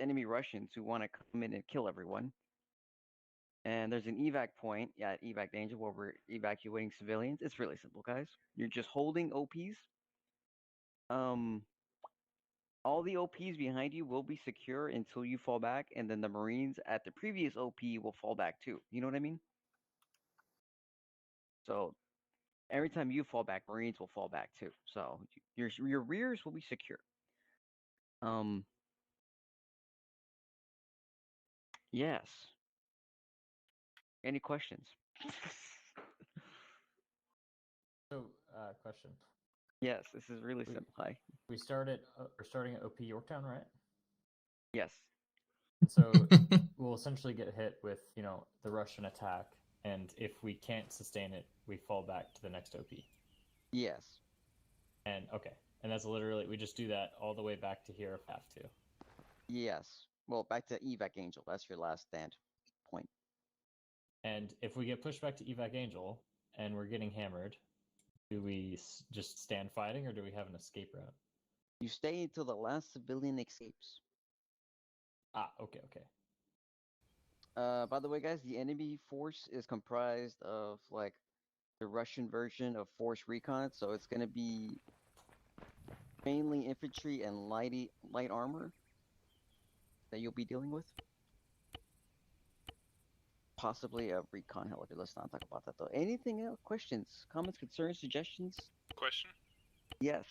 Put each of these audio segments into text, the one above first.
enemy Russians who want to come in and kill everyone. And there's an evac point, yeah, evac danger, where we're evacuating civilians. It's really simple, guys. You're just holding OPs. Um, all the OPs behind you will be secure until you fall back, and then the Marines at the previous OP will fall back too. You know what I mean? So every time you fall back, Marines will fall back too. So your rears will be secure. Um, yes. Any questions? So, question. Yes, this is really simple. Hi. We're starting at OP Yorktown, right? Yes. So we'll essentially get hit with, the Russian attack, and if we can't sustain it, we fall back to the next OP. Yes. And okay, and that's literally we just do that all the way back to here if we have to. Yes. Well, back to evac Angel. That's your last stand point. And if we get pushed back to evac Angel and we're getting hammered, do we just stand fighting or do we have an escape route? You stay until the last civilian escapes. Ah, okay. By the way, guys, the enemy force is comprised of like the Russian version of Force Recon, so it's gonna be mainly infantry and light armor that you'll be dealing with. Possibly a recon helicopter. Let's not talk about that though. Anything else? Questions, comments, concerns, suggestions? Question. Yes.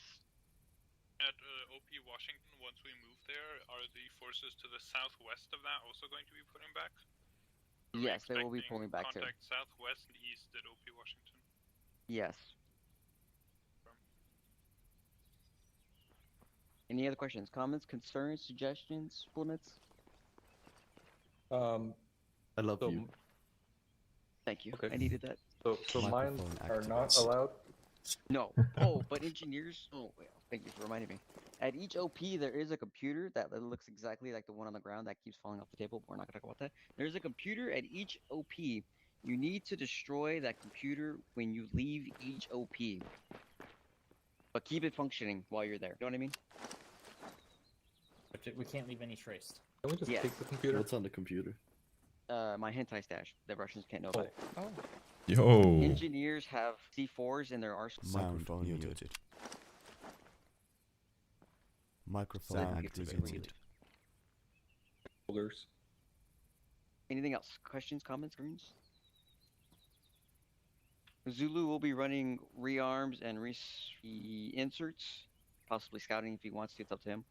At OP Washington, once we move there, are the forces to the southwest of that also going to be pulling back? Yes, they will be pulling back too. Contact southwest and east at OP Washington. Yes. Any other questions, comments, concerns, suggestions, bullets? I love you. Thank you. Okay. I needed that. So mines are not allowed? No. Oh, but engineers. Oh, well, thank you for reminding me. At each OP, there is a computer that looks exactly like the one on the ground that keeps falling off the table. We're not going to talk about that. There's a computer at each OP. You need to destroy that computer when you leave each OP. But keep it functioning while you're there. You know what I mean? But we can't leave any trace. Can we just take the computer? What's on the computer? My hentai stash. The Russians can't know about it. Oh. Yo. Engineers have C4s in their arsenal. Microphone muted. Microphone activated. Folders. Anything else? Questions, comments, concerns? Zulu will be running rearms and inserts, possibly scouting if he wants to. It's up to him.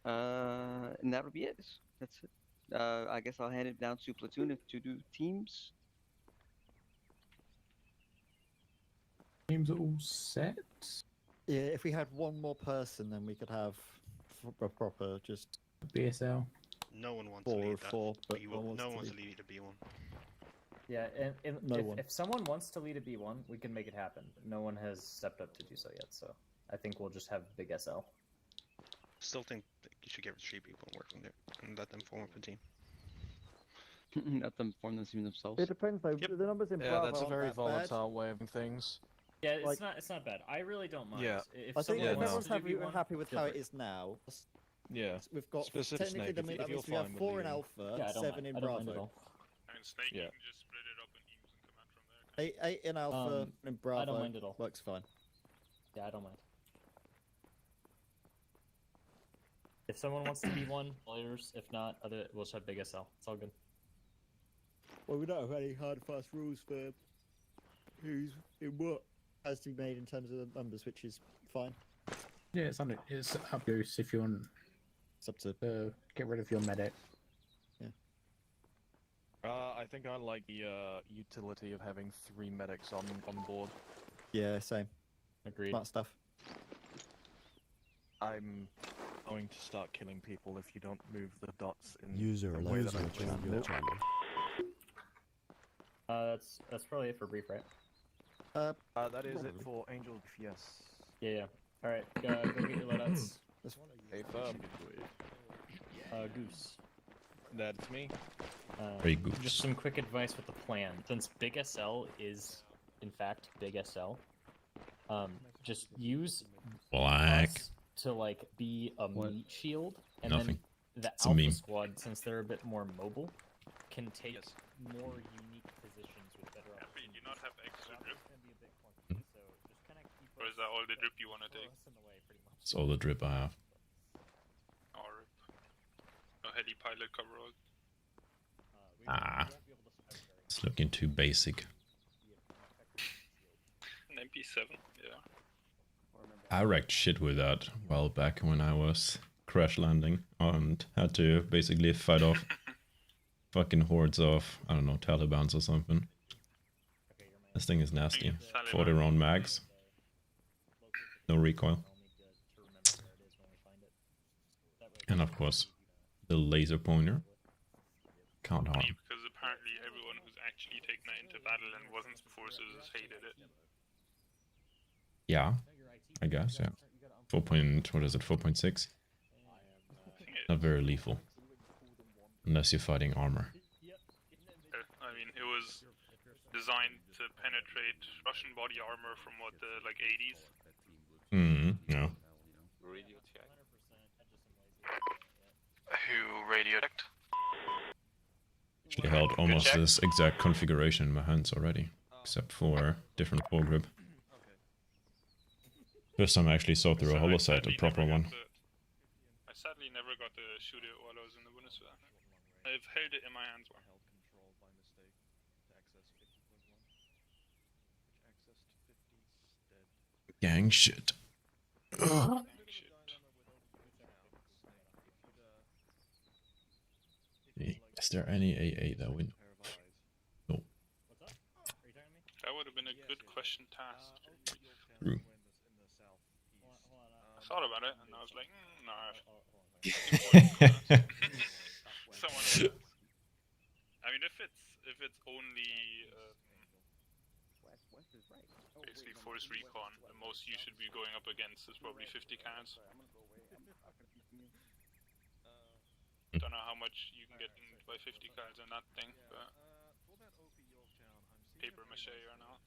And that'll be it. That's it. I guess I'll hand it down to platoon to do teams. Teams are all set. Yeah, if we had one more person, then we could have a proper just BSL. No one wants four to or lead that. four, but No one one wants wants to to lead a B1. Yeah, and No one. if someone wants to lead a B1, we can make it happen. No one has stepped up to do so yet, so I think we'll just have big SL. Still think that you should give 3 people and work from there and let them form up a team. Let them form the team themselves. It depends though. Yep. The numbers in Yeah, Bravo that's a aren't very that volatile way of doing things. Yeah, it's Like- not bad. I really don't mind. Yeah. If I think someone if wants everyone's to do B1, happy with go how for it is now, Yeah. we've got Specific technically Snake, that if means you're we have fine with 4 in leading. Alpha, Yeah, I don't 7 mind. in I don't mind at Bravo. all. And Snake, Yeah. you can just split it up in teams and command from there. 8 in Alpha in Bravo. I don't mind at all. Works fine. Yeah, I don't mind. If someone wants to be one, players. If not, we'll just have big SL. It's all good. Well, we don't have any hard fast rules for who's in what has to be made in terms of the numbers, which is fine. Yeah, it's up to you if you want It's up to to get rid of your medic. I think I like the utility of having 3 medics on board. yeah, same Agreed. smart stuff. I'm going to start killing people if you don't move the dots in User the way allows that I you wish to them your to. channel. That's probably it for brief, right? That is it Probably. for Angel, yes. Yeah. All right, go get your loadouts. Hey, firm. Goose. That's me. Very good. Just some quick advice with the plan. Since Big SL is, in fact, Big SL, just use Black. us to like be a What? meat shield, and Nothing. then the It's a Alpha meme. squad, since they're a bit more mobile, can take more unique positions with better Yeah, but you do not have extra drip. So just kind of keep Or is that all the drip you want to take? It's all the drip I have. Or no heli pilot coverall. Ah, it's looking too basic. An MP7, yeah. I wrecked shit with that a while back when I was crash landing and had to basically fight off fucking hordes of, I don't know, Talibans or something. This thing is nasty. 40 round mags. No recoil. And of course, the laser pointer. Can't harm. Because apparently everyone who's actually taken it into battle and wasn't forces hated it. Yeah, I guess, yeah. 4 point, what is it, 4.6? Not very lethal. Unless you're fighting armor. I mean, it was designed to penetrate Russian body armor from what, the, like, 80s? Yeah. Radio check. Who radio checked? Actually held almost this exact configuration in my hands already. Except for different foregrip. First time I actually saw through a holosight, a proper one. I sadly never got to shoot it while I was in the Bundeswehr. I've held it in my hands more. Gang shit. Ugh. Is there any AA that we know? No. That would have been a good question to ask. True. I thought about it and I was like, no. Someone else. I mean, if it's only basically force recon, the most you should be going up against is probably 50 cans. Don't know how much you can get by 50 cans on that thing, but paper mache or not.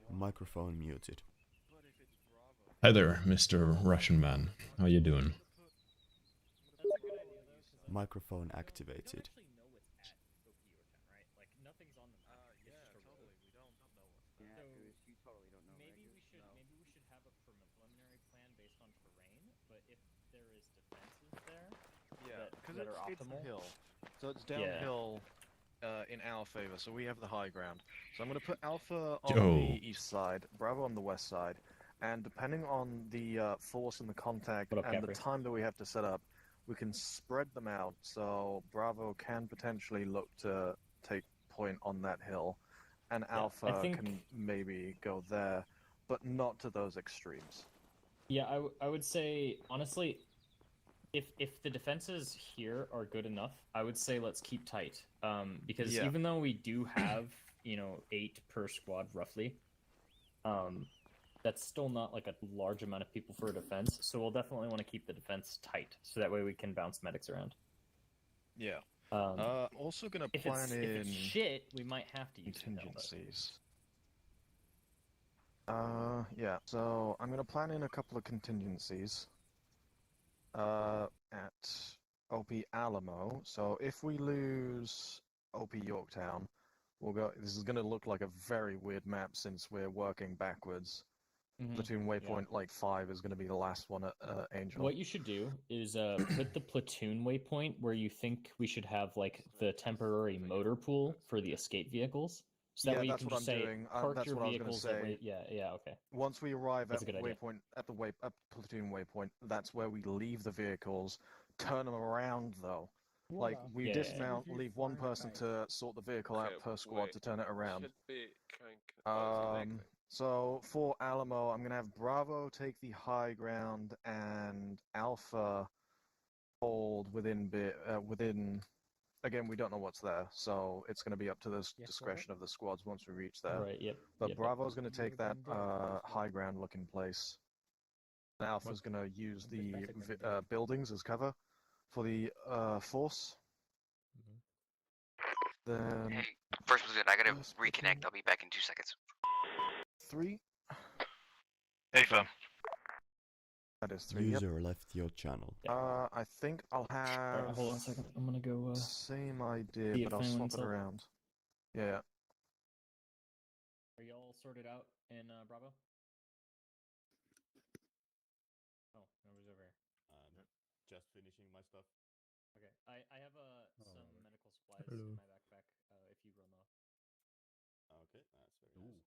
Microphone muted. Hi there, Mr. Russian man. How you doing? Microphone activated. Because it's the hill. So it's downhill in our favor, so we have the high ground. So I'm going to put Alpha on the east side, Bravo on the west side, and depending on the force and the contact and the time that we have to set up, we can spread them out so Bravo can potentially look to take point on that hill, and Alpha can maybe go there, but not to those extremes. Yeah, I would say, honestly, if the defenses here are good enough, I would say let's keep tight. Because even though we do have, 8 per squad roughly, that's still not like a large amount of people for a defense. So we'll definitely want to keep the defense tight, so that way we can bounce medics around. Yeah. Also gonna if plan in if it's shit, we might have to use contingencies. Yeah. So I'm gonna plan in a couple of contingencies. At OP Alamo. So if we lose OP Yorktown, we'll go. This is gonna look like a very weird map since we're working backwards. Platoon waypoint like 5 is gonna be the last one at Angel. What you should do is put the platoon waypoint where you think we should have like the temporary motor pool for the escape vehicles. So that way you that's can what just I'm say doing. park That's your what I was gonna vehicles say. Okay. Once we arrive That's at a good idea. waypoint at platoon waypoint, that's where we leave the vehicles, turn them around though. Like we dismount, leave one person to sort the vehicle out per squad to turn it around. So for Alamo, I'm gonna have Bravo take the high ground and Alpha hold within again, we don't know what's there, so it's going to be up to the discretion of the squads once we reach there. Right. Yep. But Bravo's going to take that high ground looking place. And Alpha's going to use the buildings as cover for the force. Then. Hey, first platoon, I gotta reconnect. I'll be back in 2 seconds. 3. Hey, fam. That is 3. User left your channel. I think I'll have. Hold on a second. I'm gonna go. Same idea, but I'll swap it around. Yeah. Are y'all sorted out in Bravo? Oh, nobody's over here. Just finishing my stuff. Okay, I have some medical supplies Hello. in my backpack. If you run off. Okay, that's very nice.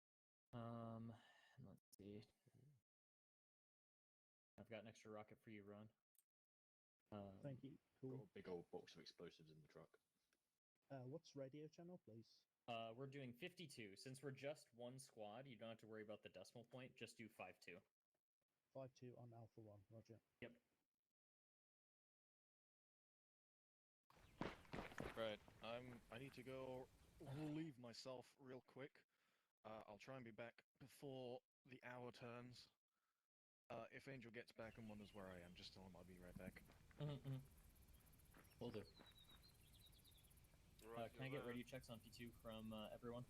Let's see. I've got an extra rocket for you, Ron. Thank you. Cool. Got a big old box of explosives in the truck. What's radio channel, please? We're doing 52. Since we're just one squad, you don't have to worry about the decimal point. Just do 52. 52 on Alpha 1, roger. Yep. Right, I need to go relieve myself real quick. I'll try and be back before the hour turns. If Angel gets back and wonders where I am, just tell him I'll be right back. Will do. Can I get radio checks on P2 from everyone?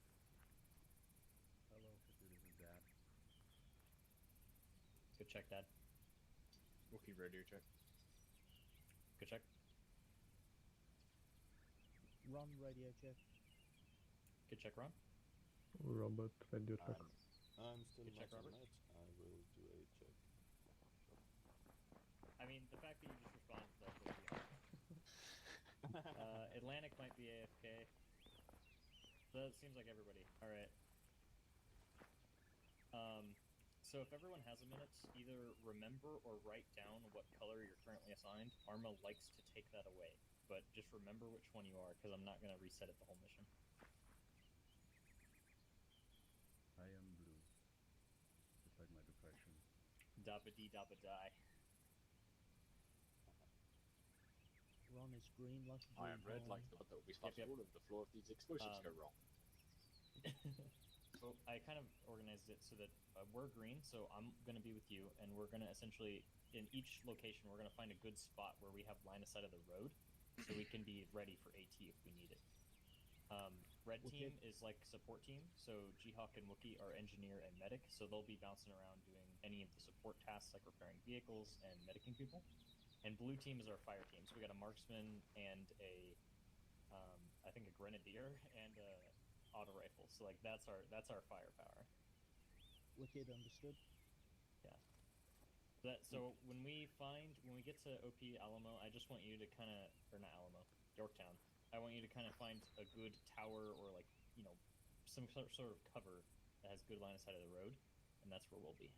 Hello, this is Dad. Good check, Dad. Rookie radio check. Good check. Ron, radio check. Good check, Ron. Robert, radio check. I'm still Good check, not Robert. on it. I will do a check. I mean, the fact that you just responded to that was Atlantic might be AFK. So it seems like everybody. Alright. So if everyone has a minute, either remember or write down what color you're currently assigned. Arma likes to take that away, but just remember which one you are, because I'm not going to reset it the whole mission. I am blue. Just like my depression. Dabba-dee, dabba-die. Ron is green like a I am red like green the blood that will be splashed all over the floor if these explosives go wrong. So I kind of organized it so that we're green, so I'm going to be with you, and we're going to essentially, in each location, we're going to find a good spot where we have line of sight of the road, so we can be ready for AT if we need it. Red team is like support team, so Jihawk and Wookie are engineer and medic, so they'll be bouncing around doing any of the support tasks like repairing vehicles and medicing people. And blue team is our fire team, so we got a marksman and a, I think a grenadier and a auto rifle. So like that's our firepower. Wicked, understood. Yeah. So when we get to OP Alamo, I just want you to kind of, or not Alamo, Yorktown. I want you to kind of find a good tower or like, you know, some sort of cover that has good line of sight of the road, and that's where we'll be.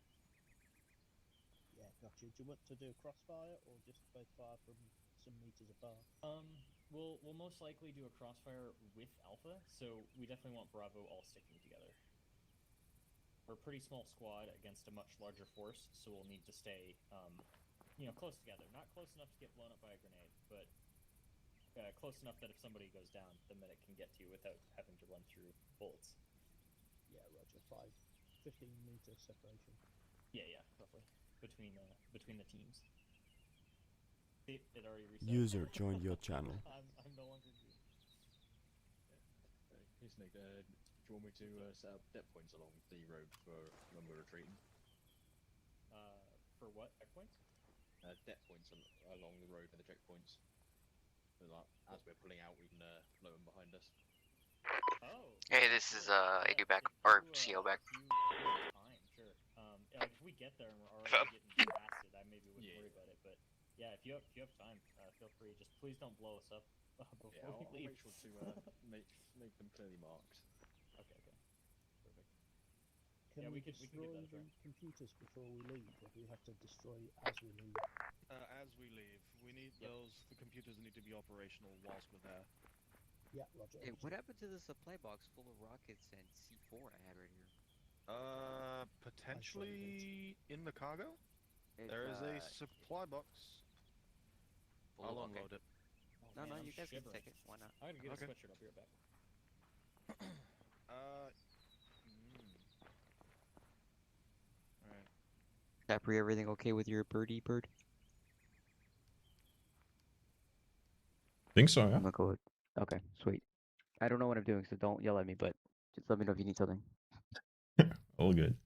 Yeah, gotcha. Do you want to do a crossfire or just both fire from some meters apart? We'll most likely do a crossfire with Alpha, so we definitely want Bravo all sticking together. We're a pretty small squad against a much larger force, so we'll need to stay, you know, close together. Not close enough to get blown up by a grenade, but close enough that if somebody goes down, the medic can get to you without having to run through bullets. Yeah, roger. 15-meter separation. Yeah, roughly between the teams. It already reset. User joined your channel. I'm no longer green. Hey Snake, do you want me to set up depth points along the road for when we're retreating? For what? Checkpoints? Depth points along the road for the checkpoints. So like, as we're pulling out, we can blow them behind us. Oh. Hey, this is AD back, or CO back. Fine, sure. Like if we get there and we're already getting blasted, I maybe wouldn't worry about it. But yeah, if you have time, feel free. Just please don't blow us up before I'll we leave. make sure to make them clearly marked. Okay. Perfect. Can we destroy the computers before we leave, or do we have to destroy as we leave? As we leave, we need the computers need to be operational whilst we're there. Yeah, roger. Hey, what happened to the supply box full of rockets and C4 I had right here? Potentially in the cargo? There is a supply box. I'll unload it. Oh, No, man, no, I'm you guys can shivering. take it. Why not? I'm gonna get Okay. a sweatshirt. I'll be right back. Alright. Capri, everything okay with your birdie bird? Think so, yeah. I'm gonna go with. Okay, sweet. I don't know what I'm doing, so don't yell at me, but just let me know if you need something. All good.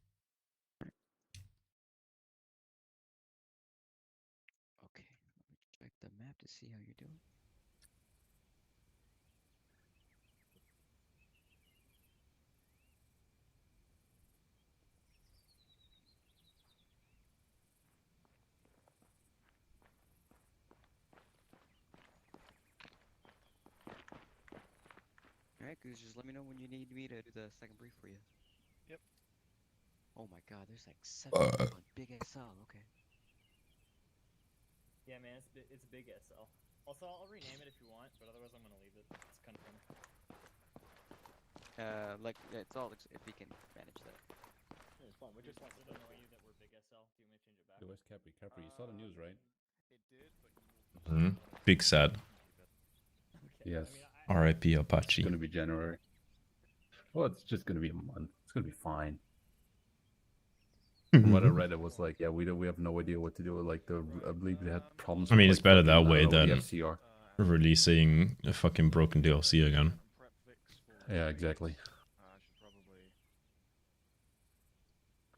Okay, let me check the map to see how you're doing. Alright, Goose, just let me know when you need me to do the second brief for you. Yep. Oh my god, there's like 7 people on Big SL, okay. Yeah, man, it's a big SL. Also, I'll rename it if you want, but otherwise I'm gonna leave it. It's kind of fun. It's all if we can manage that. Yeah, it's fine. We're just Does it annoy you that we're big SL? Do you want me to change it back? Where's Capri? Capri, you saw the news, right? It did, but you will. Big sad. Okay. Yes. I mean, R.I.P. It's Apache. gonna be January. Well, it's just gonna be a month. It's gonna be fine. From what I read, it was like, yeah, we have no idea what to do. Like, I believe they had problems. I mean, with, it's like, better fucking, that I way don't know, the than FCR. releasing a fucking broken DLC again. Yeah, exactly.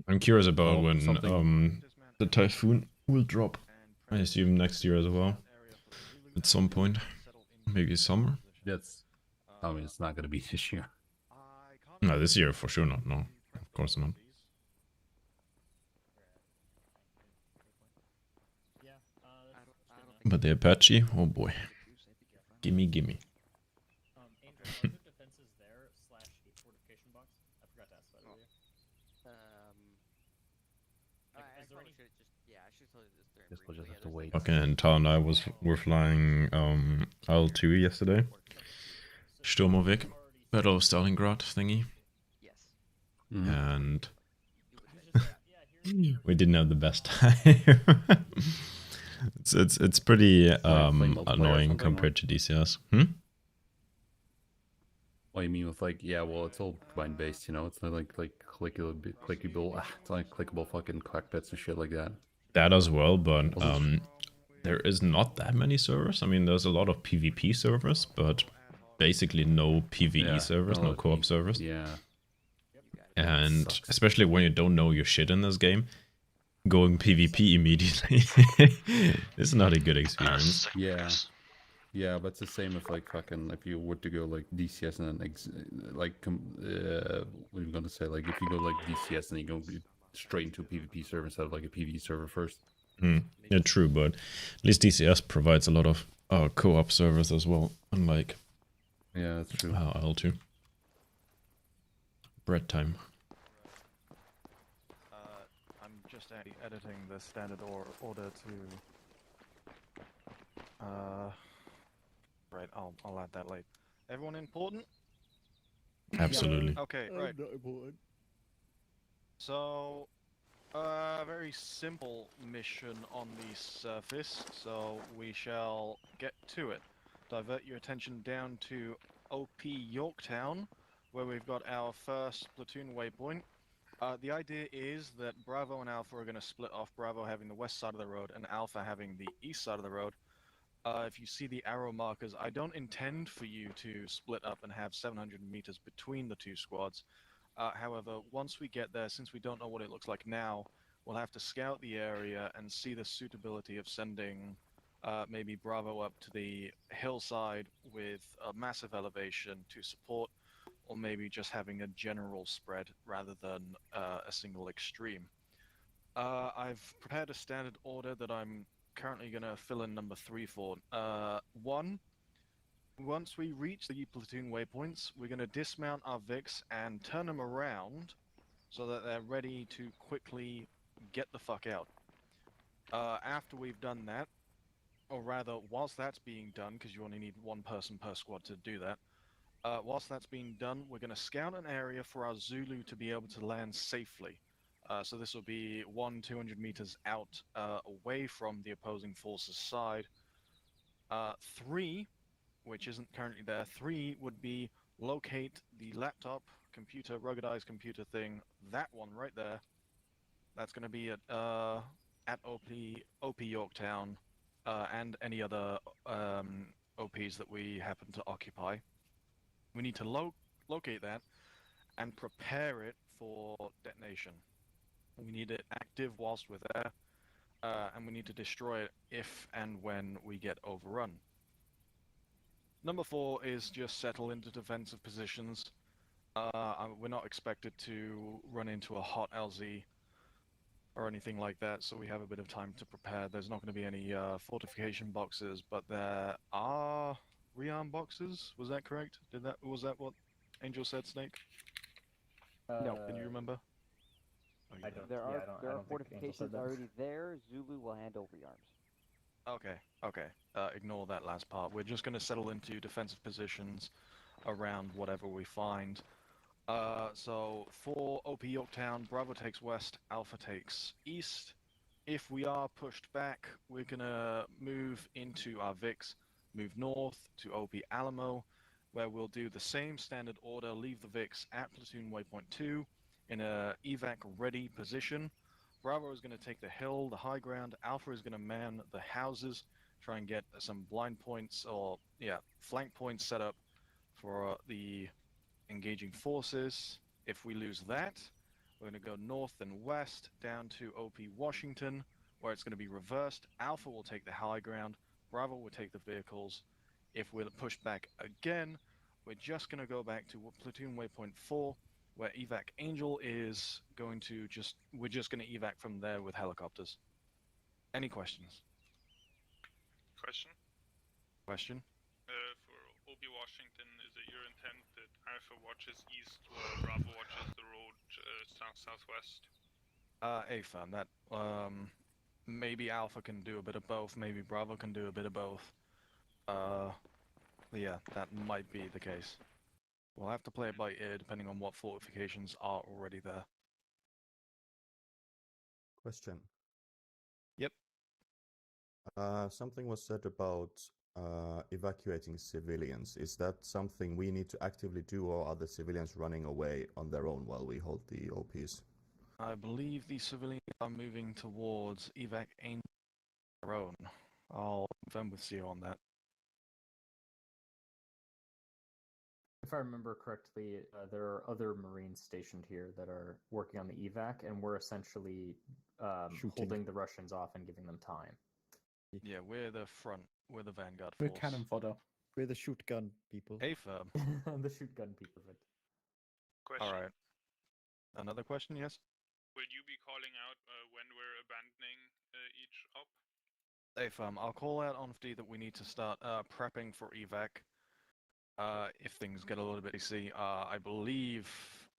I'm curious about Well, when something- the Typhoon will drop. I assume next year as well. At some point. Maybe summer. That's. I mean, it's not gonna be this year. No, this year for sure not. No, of course not. yeah. I don't think But the Apache, oh boy, gimme, gimme. Angel, are there defenses there / a fortification box? I forgot to ask that earlier. I is there probably any- should just I should tell you this during Guess we'll brief, just but have to wait. Fucking Tal and I were flying L2 yesterday. Sturmovik, Battle of Stalingrad thingy. Yes. Mhm. And Yeah, we didn't have the best time. it's pretty annoying compared to DCS. What you mean with like, yeah, well, it's all combined based, you know. It's not like clickable, it's like clickable fucking cockpits and shit like that. That as well, but there is not that many servers. I mean, there's a lot of PvP servers, but basically no PvE servers, no co-op servers. Yeah. And especially when you don't know your shit in this game, going PvP immediately is not a good experience. Yeah. Yeah, but it's the same if like fucking if you were to go like DCS and then what are you gonna say? Like if you go like DCS and you go straight into a PvP server instead of like a PvE server first. Yeah, true, but at least DCS provides a lot of co-op servers as well, unlike that's true. L2. Bread time. I'm just editing the standard order to. Right, I'll add that later. Everyone important? Absolutely. Okay, right. Not important. So, very simple mission on the surface, so we shall get to it. Divert your attention down to OP Yorktown, where we've got our first platoon waypoint. The idea is that Bravo and Alpha are going to split off, Bravo having the west side of the road and Alpha having the east side of the road. If you see the arrow markers, I don't intend for you to split up and have 700 meters between the two squads. However, once we get there, since we don't know what it looks like now, we'll have to scout the area and see the suitability of sending maybe Bravo up to the hillside with a massive elevation to support, or maybe just having a general spread rather than a single extreme. I've prepared a standard order that I'm currently going to fill in number 3 for. 1. Once we reach the platoon waypoints, we're going to dismount our Vics and turn them around so that they're ready to quickly get the fuck out. After we've done that, or rather, whilst that's being done, because you only need one person per squad to do that, whilst that's being done, we're going to scout an area for our Zulu to be able to land safely. So this will be 200 meters out away from the opposing force's side. 3, which isn't currently there. 3 would be locate the laptop, computer, ruggedized computer thing. That one right there. That's going to be at OP Yorktown, and any other OPs that we happen to occupy. We need to locate that and prepare it for detonation. We need it active whilst we're there, and we need to destroy it if and when we get overrun. Number 4 is just settle into defensive positions. We're not expected to run into a hot LZ or anything like that, so we have a bit of time to prepare. There's not going to be any fortification boxes, but there are rearm boxes. Was that correct? Was that what Angel said, Snake? No. Can you remember? I don't. There yeah, are I don't, there I are don't think Angel said fortifications that. already there. Zulu will hand over arms. Okay. Ignore that last part. We're just going to settle into defensive positions around whatever we find. So for OP Yorktown, Bravo takes west, Alpha takes east. If we are pushed back, we're going to move into our VIX, move north to OP Alamo, where we'll do the same standard order, leave the VIX at platoon waypoint 2 in a evac ready position. Bravo is going to take the hill, the high ground. Alpha is going to man the houses, try and get some blind points or, flank points set up for the engaging forces. If we lose that, we're going to go north and west down to OP Washington, where it's going to be reversed. Alpha will take the high ground, Bravo will take the vehicles. If we're pushed back again, we're just going to go back to platoon waypoint 4, where evac Angel is going to we're just going to evac from there with helicopters. Any questions? Question? For OB Washington, is it your intent that Alpha watches east while Bravo watches the road south-southwest? Affirm that. Maybe Alpha can do a bit of both, maybe Bravo can do a bit of both. Yeah, that might be the case. We'll have to play it by ear depending on what fortifications are already there. Question. Yep. Something was said about evacuating civilians. Is that something we need to actively do, or are the civilians running away on their own while we hold the OPs? I believe the civilians are moving towards evac Angel on their own. I'll confirm with CEO on that. If I remember correctly, there are other Marines stationed here that are working on the evac, and we're essentially holding the Russians off and giving them time. Yeah, we're the front. We're the vanguard We're force. cannon fodder. We're the shoot gun people. Affirm. The shoot gun people. Question. All right. Another question? Yes. Will you be calling out when we're abandoning each op? Affirm. I'll call out on FD that we need to start prepping for evac. If things get a little bit easy, I believe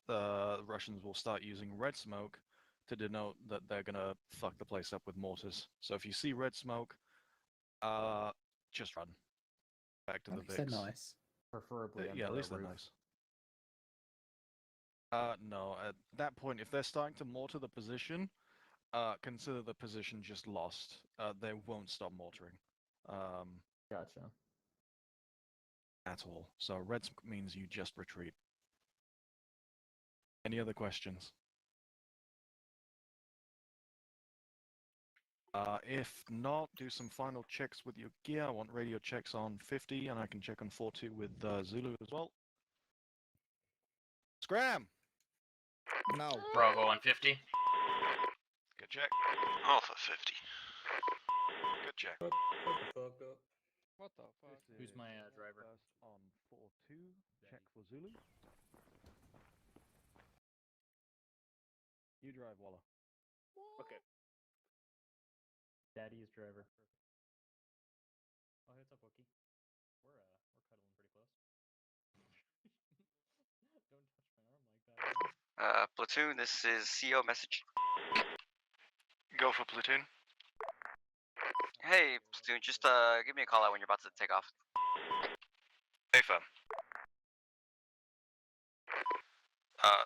the Russians will start using red smoke to denote that they're gonna fuck the place up with mortars. So if you see red smoke, just run back to the VIX. They're nice. Preferably Yeah, at least they're nice. No, at that point, if they're starting to mortar the position, consider the position just lost. They won't stop mortaring. Gotcha. At all. So red smoke means you just retreat. Any other questions? If not, do some final checks with your gear. I want radio checks on 50, and I can check on 42 with Zulu as well. Scram! No. Bravo on 50. Good check. Alpha 50. Good check. What the fuck up? What the fuck? Who's my driver? On 42, check for Zulu. You drive, Waller. Okay. Daddy's driver. Oh, what's up, Wookie? We're cuddling pretty close. Don't touch my arm like that. Platoon, this is CO message. Go for platoon. Hey, platoon, just give me a call out when you're about to take off. Affirm.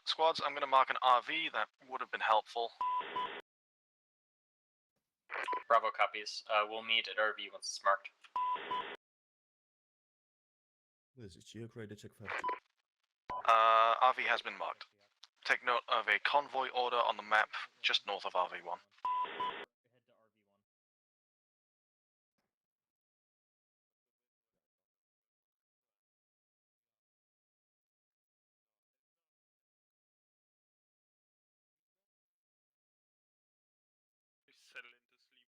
Squads, I'm gonna mark an RV. That would have been helpful. Bravo copies. We'll meet at RV once it's marked. This is geocrated check 5. RV has been marked. Take note of a convoy order on the map just north of RV1. Settle into sleep for the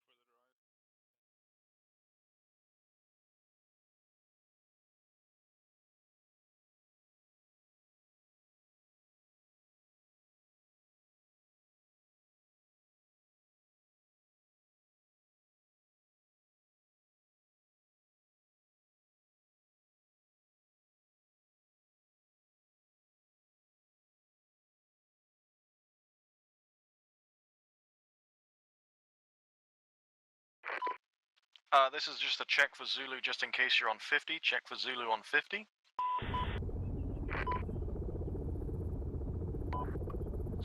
drive. This is just a check for Zulu, just in case you're on 50. Check for Zulu on 50.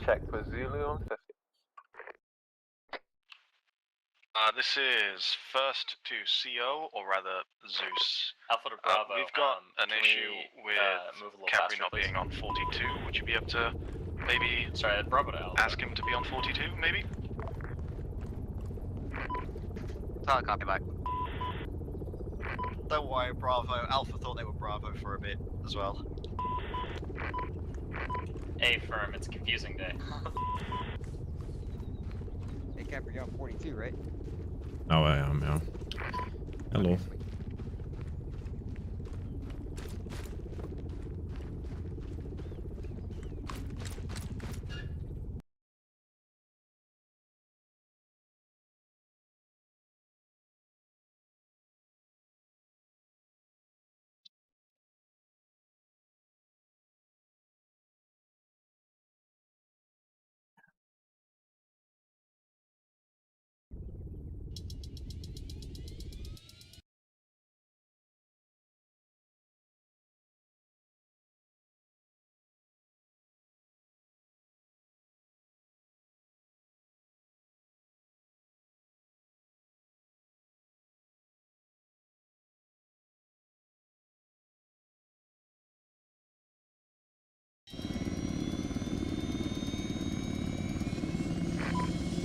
Check for Zulu on 50. This is first to CO, or rather Zeus. Alpha to Bravo. We've got an issue with Capri not being on 42. Would you be able to maybe Bravo to Alpha. ask him to be on 42, maybe? Solid copy, bye. Don't worry, Bravo. Alpha thought they were Bravo for a bit as well. A firm, it's a confusing day. Hey, Capri, you're on 42, right? Oh, I am, yeah. Hello.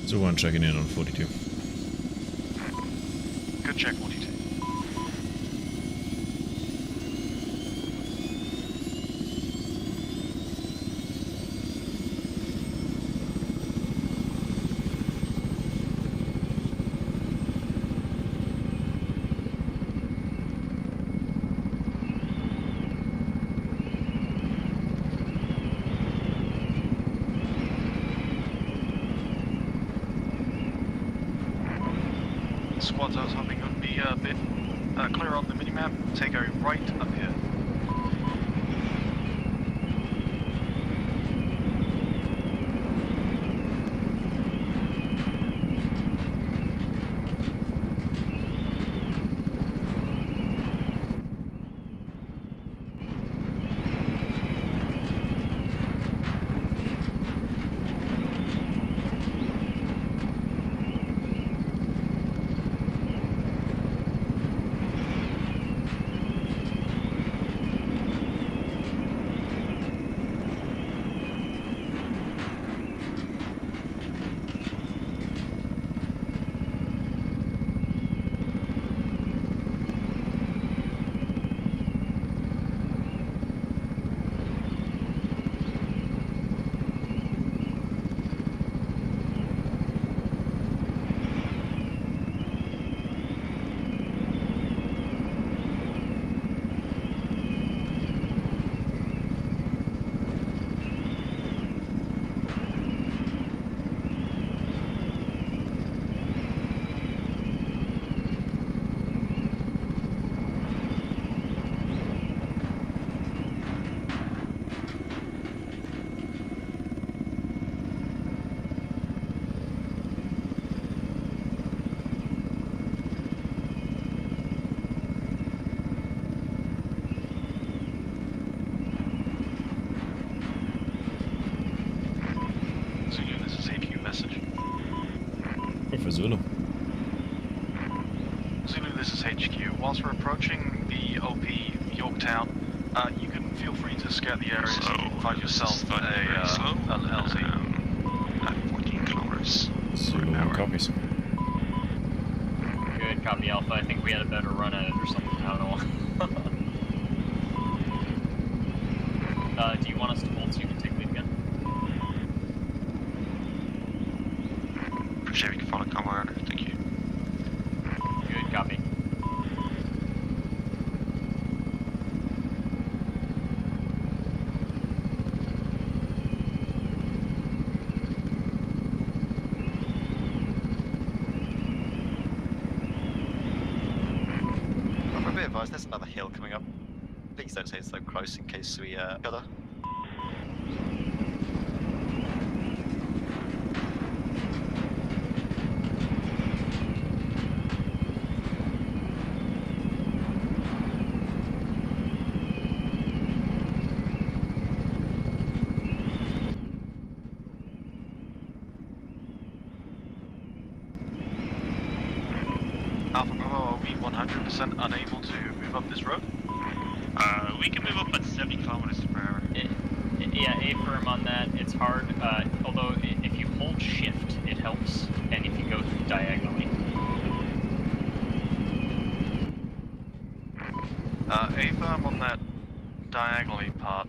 So one checking in on 42. Good check, 42. Squads I was hoping would be a bit clearer on the minimap. Take a right up here. For Zulu. Zulu, this is HQ. Whilst we're approaching the OP Yorktown, You can feel free to scout the area So, and find yourself this is very slow. an LZ. At 14 kilometers. Zulu one copies. Good, copy Alpha. I think we had a better run at it or something. I don't know. Do you want us to hold so you can take lead again? Appreciate we can follow cover. Thank you. Good, copy. I'm a bit advised, there's another hill coming up. Please don't say it's so close in case we got her. Alpha Bravo, are we 100% unable to move up this road? We can move up at 70 kilometers per hour. Yeah, A firm on that. It's hard, although if you hold shift, it helps, and if you go diagonally. A firm on that diagonally part.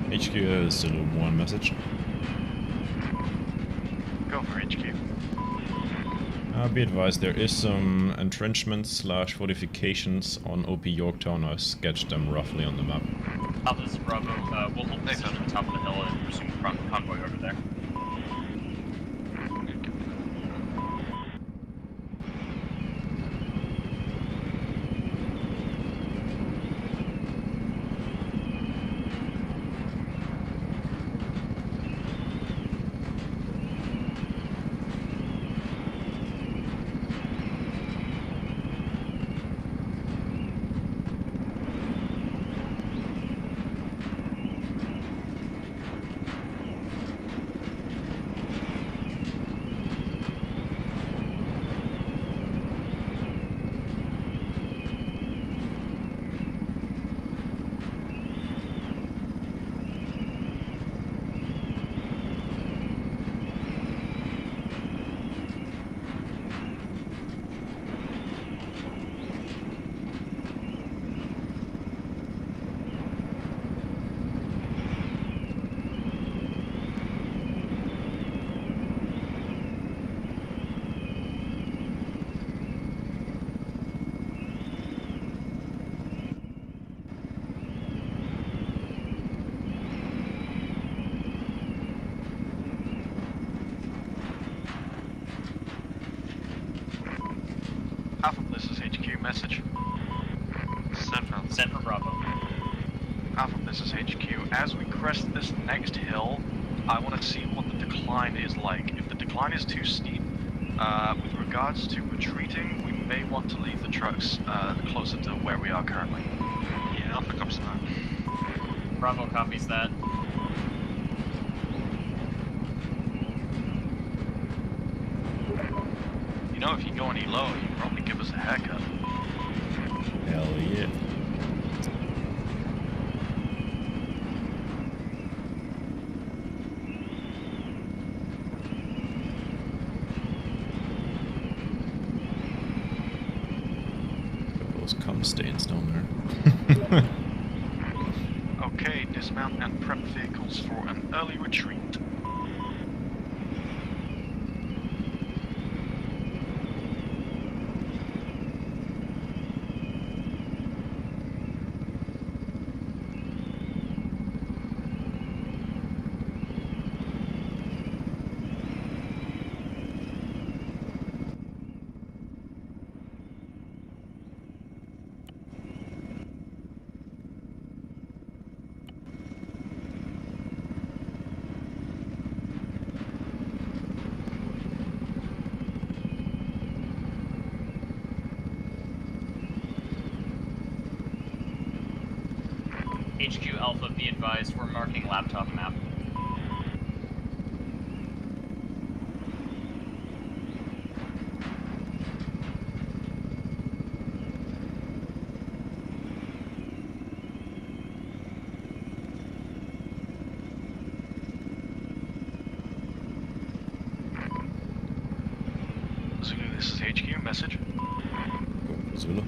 HQ is Zulu 1 message. Go for HQ. Be advised, there is some entrenchments / fortifications on OP Yorktown. I sketched them roughly on the map. Alpha, this is Bravo. We'll hold position at the top of the hill and resume convoy over there. Alpha, this is HQ message. Send for Bravo. Alpha, this is HQ. As we crest this next hill, I want to see what the decline is like. If the decline is too steep, with regards to retreating, we may want to leave the trucks closer to where we are currently. Yeah, Alpha comes now. Bravo copies that. You know, if you go any lower, you can probably give us a haircut. Hell yeah. Those cum stains down there. Okay, dismount and prep vehicles for an early retreat. HQ Alpha, be advised, we're marking laptop map. Zulu, this is HQ. Message. Zulu.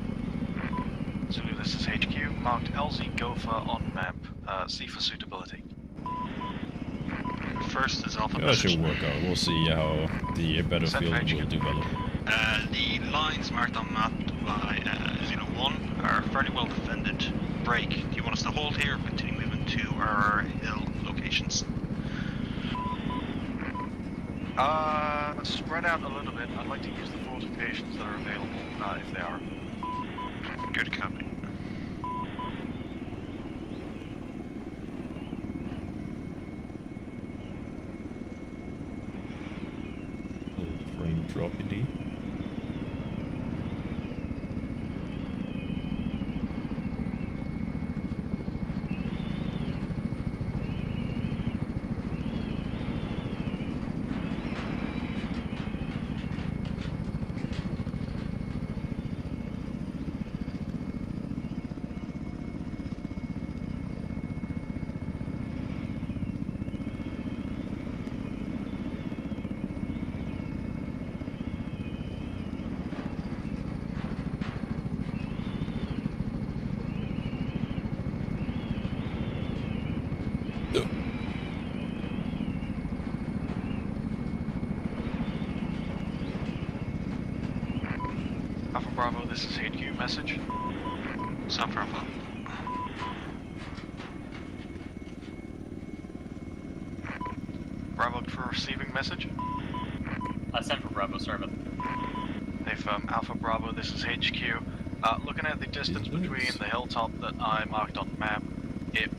Zulu, this is HQ. Marked LZ Gopher on map. C for suitability. First is Alpha That message. should work out. We'll see how the battlefield will develop. The lines marked on map by 01 are fairly well defended. Break. Do you want us to hold here or continue moving to our hill locations? Spread out a little bit. I'd like to use the fortifications that are available, if they are. Good copy. Frame drop indeed. Alpha Bravo, this is HQ. Message. San Bravo. Bravo for receiving message. San for Bravo, sorry about that. Alpha Bravo, this is HQ. Looking at the distance between the hilltop that I marked on the map, it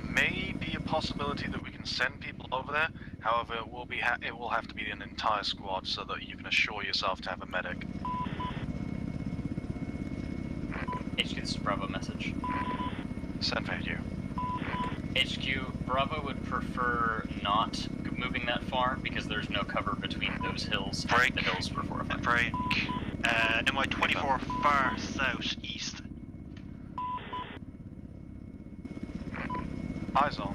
may be a possibility that we can send people over there. However, it will have to be an entire squad so that you can assure yourself to have a medic. HQ, this is Bravo message. Send for HQ. HQ, Bravo would prefer not moving that far because there's no cover between those hills and the hills for 4 or 5. Break. NY24 far southeast. Eyes on.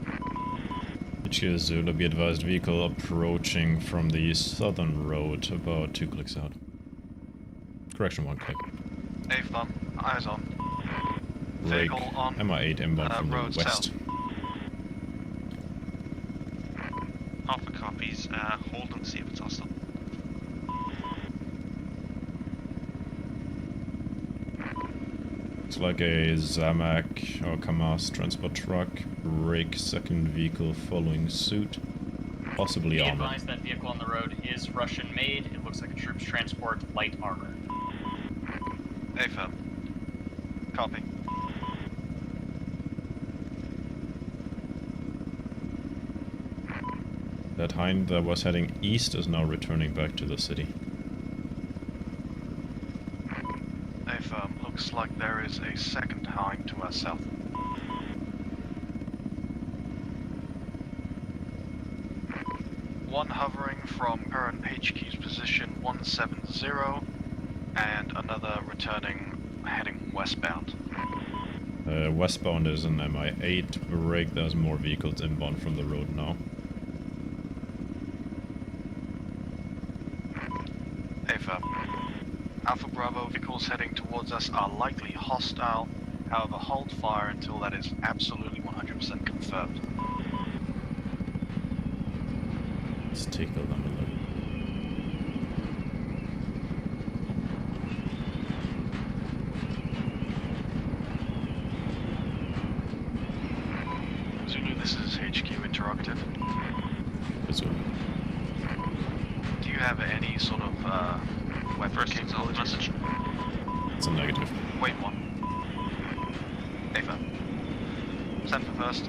HQ Zulu, be advised, vehicle approaching from the southern road about 2 clicks out. Correction, 1 click. Avon, eyes on. Break. Vehicle on MI8 inbound from the road west. south. Alpha copies. Hold them to see if it's hostile. It's like a Zamak or Kamaz transport truck. Break, second vehicle following suit. Possibly Be armored. advised that vehicle on the road is Russian made. It looks like a troops transport, light armor. Affirm. Copy. That hind that was heading east is now returning back to the city. Affirm. Looks like there is a second hind to our south. One hovering from current HQ's position 170, and another returning, heading westbound. Westbound is an MI8 break. There's more vehicles inbound from the road now. Affirm. Alpha Bravo vehicles heading towards us are likely hostile. However, hold fire until that is absolutely 100% confirmed. Let's tickle them a little. Zulu, this is HQ interrupted. Zulu. Do you have any sort of weapon capability? Message. It's a negative. Wait one. Ava. Send for first.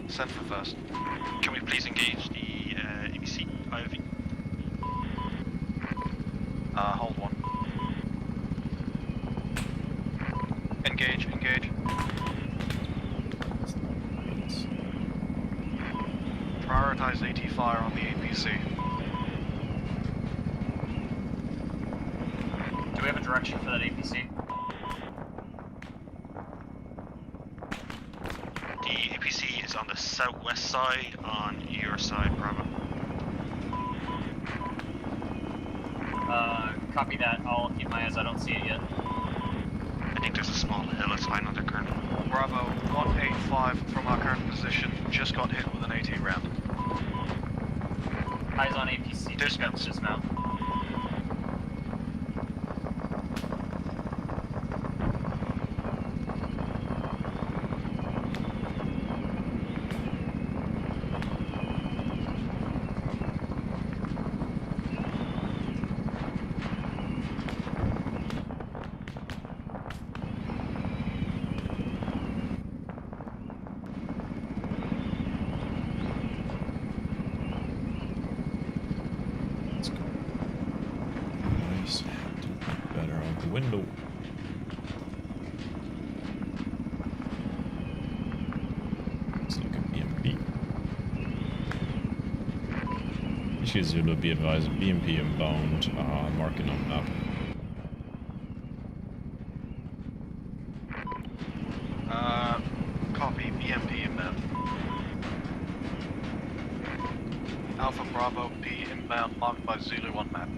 Send for first. Can we please engage the ABC IOV? Hold one. prioritize AT fire on the APC. Do we have a direction for that APC? The APC is on the southwest side, on your side, Bravo. Copy that. I'll keep my eyes. I don't see it yet. I think there's a small hill that's high on their current. Bravo 185 from our current position just got hit with an AT round. Eyes on APC. Dismount. Nice. Better out the window. Let's look at BMP. Issues will be advised BMP inbound, marking on map. Copy BMP inbound. Alpha Bravo P inbound marked by Zulu on map.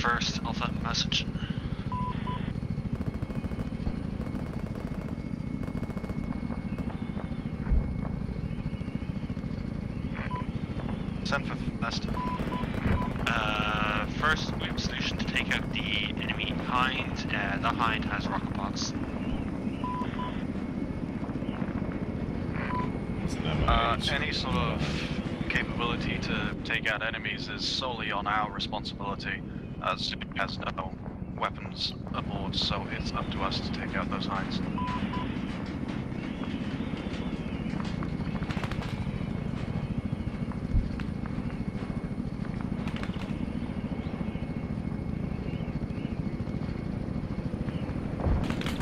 First Alpha message. Send for best. First, we have a solution to take out the enemy hind. The hind has rocket pods. Any sort of capability to take out enemies is solely on our responsibility, as Zeus has no weapons aboard, so it's up to us to take out those hinds.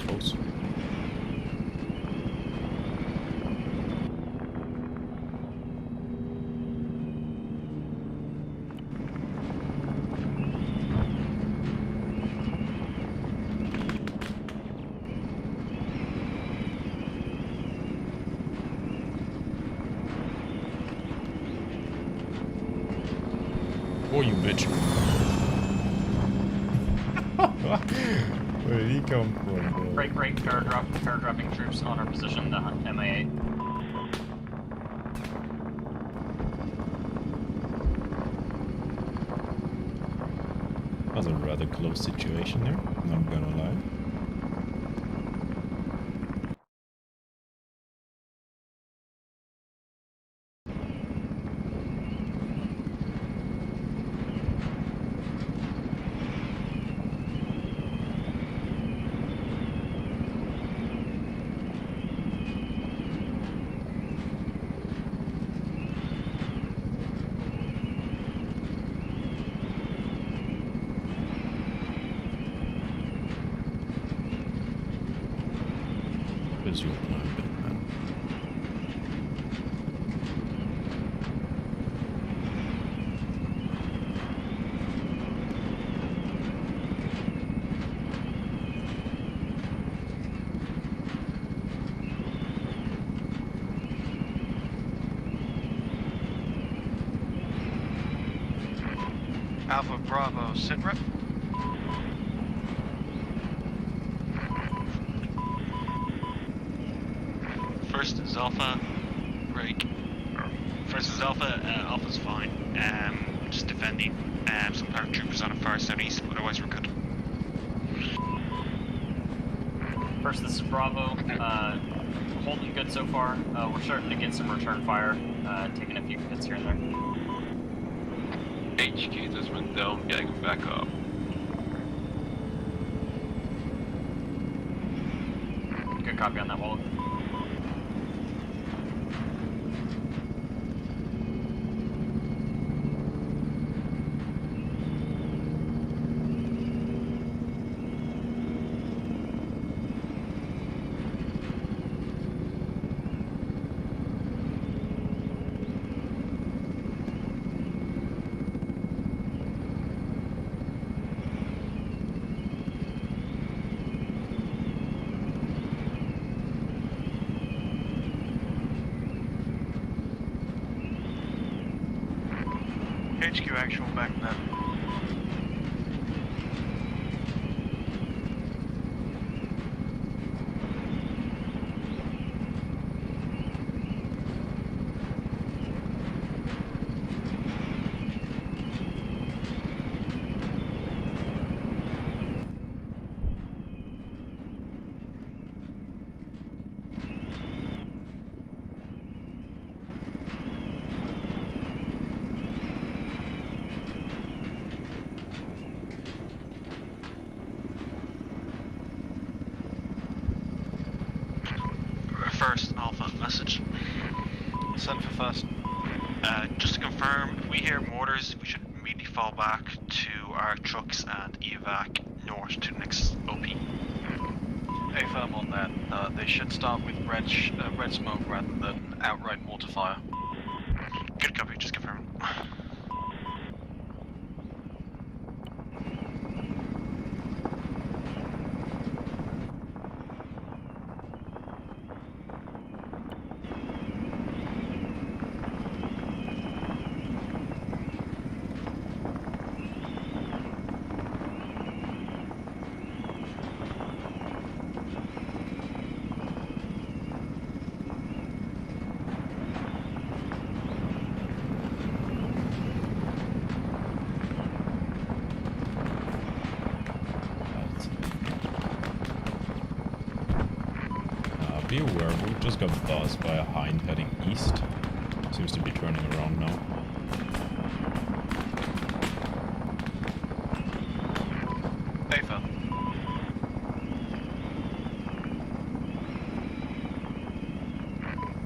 Close. Oh, you bitch. Where did he come from? Break, paragraphing troops on our position, the MIA. That was a rather close situation there, not gonna lie. What is your plan, Batman? Alpha Bravo, sit rep. First is Alpha. Break. First is Alpha. Alpha's fine. Just defending. Some paratroopers on a far southeast. Otherwise, we're good. First, this is Bravo. Holding good so far. We're starting to get some return fire. Taking a few hits here and there. HQ just went down, getting back up. Good copy on that wall. HQ actual back then. First, Alpha, message. Send for first. Just to confirm, if we hear mortars, we should immediately fall back to our trucks and evac north to the next OP. A firm on that. They should start with red smoke rather than outright mortar fire. Good copy, just confirm. Be aware, we just got buzzed by a hind heading east. Seems to be turning around now. Safer.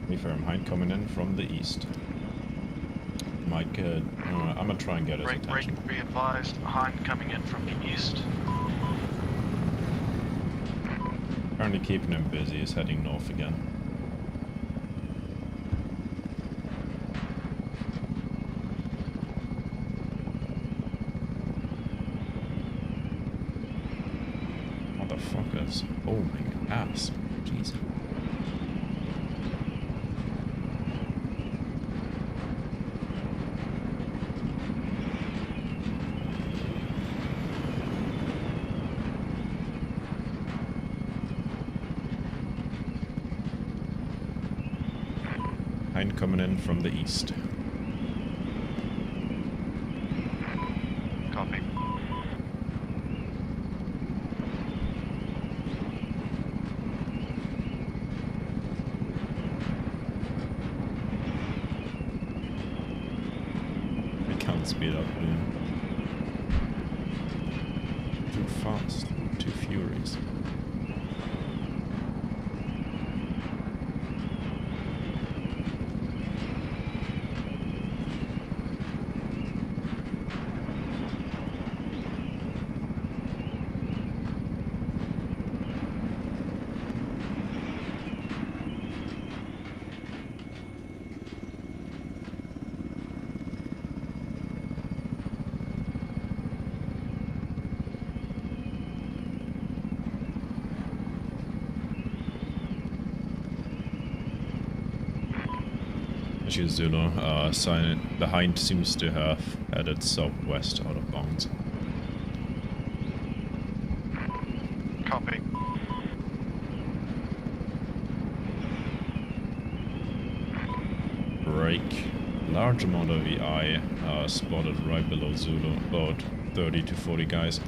Refirm hind coming in from the east. Mike, I'm gonna try and get his attention. Be advised, hind coming in from the east. Currently keeping him busy, he's heading north again. Motherfuckers. Oh my ass. Jesus. Hind coming in from the east. Copy. We can't speed up, dude. Too fast, too furious. Issue Zulu, the hind seems to have headed southwest out of bounds. Copy. strike. Large amount of EI spotted right below Zulu, about 30 to 40 guys.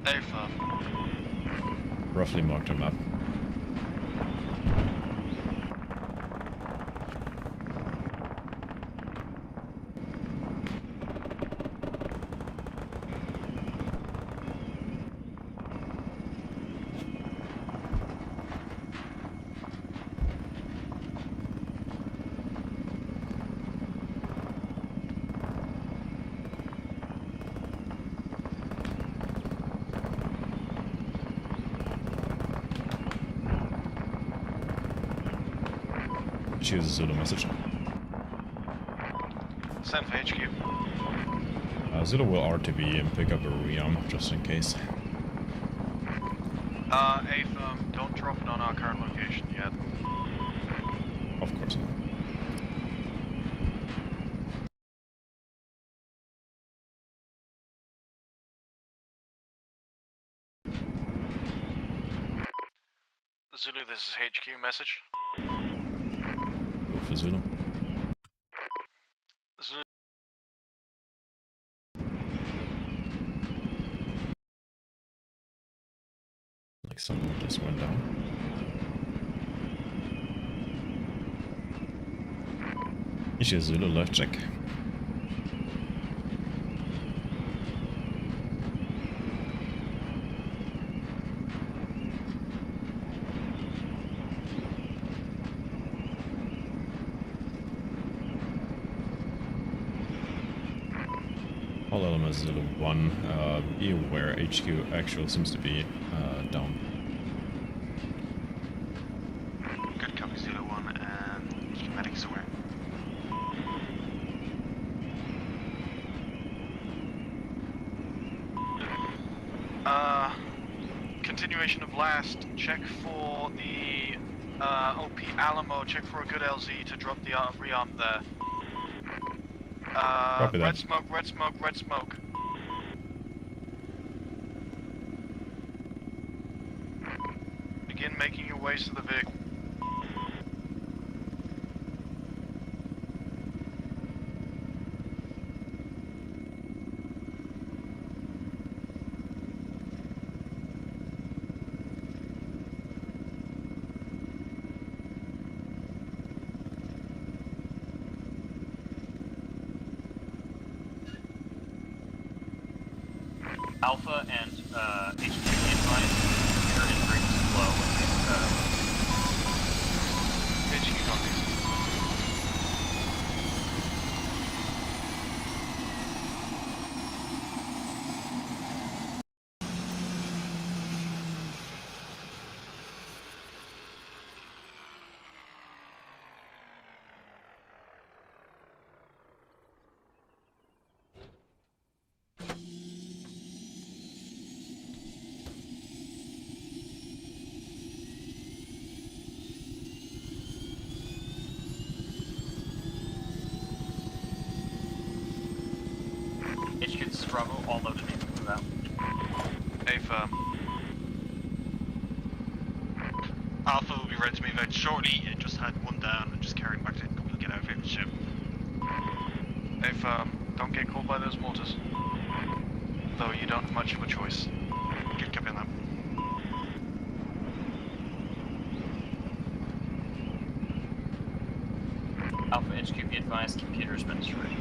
Alpha. Roughly marked on map. Choose a Zulu message. Send for HQ. Zulu will RTB and pick up a rearm just in case. Alpha, don't drop it on our current location yet. Of course not. Zulu, this is HQ message. Go for Zulu. Zulu. Like someone just went down. Issue Zulu left check. All elements Zulu 1, be aware HQ actual seems to be down. Good copy, Zulu 1, and keep medics aware. Continuation of last, check for the OP Alamo, check for a good LZ to drop the rearm there. Copy that. Red smoke, red smoke, red smoke. Begin making your ways to the vehicle. Alpha and HQ advised your entry is low. HQ copies. HQ, this is Bravo, all loaded in for that. Alpha. Alpha will be ready to move out shortly. It just had one down and just carrying back to get out of here the ship. Alpha, don't get caught by those mortars. Though you don't have much of a choice. Good copy on that. Alpha HQ, be advised, computer's been destroyed.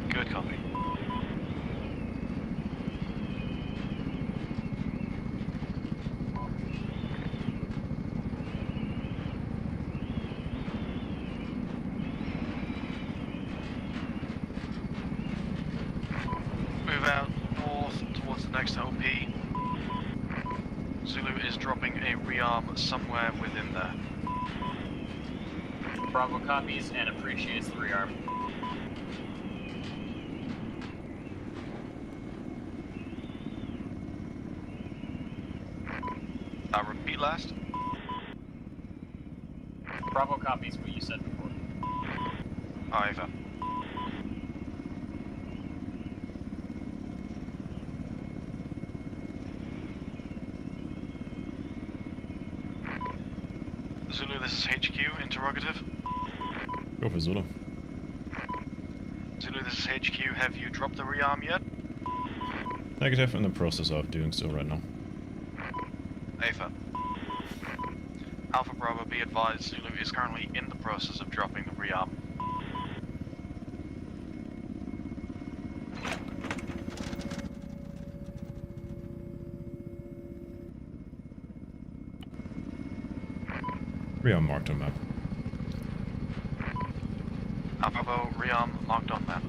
Good copy. Move out north towards the next OP. Zulu is dropping a rearm somewhere within there. Bravo copies and appreciates the rearm. Repeat last. Bravo copies what you said before. Over. Zulu, this is HQ, interrogative. Go for Zulu. Zulu, this is HQ, have you dropped the rearm yet? Negative, in the process of doing so right now. Alpha. Alpha Bravo, be advised, Zulu is currently in the process of dropping the rearm. Rearm marked on map. Alpha Bravo, rearm marked on map.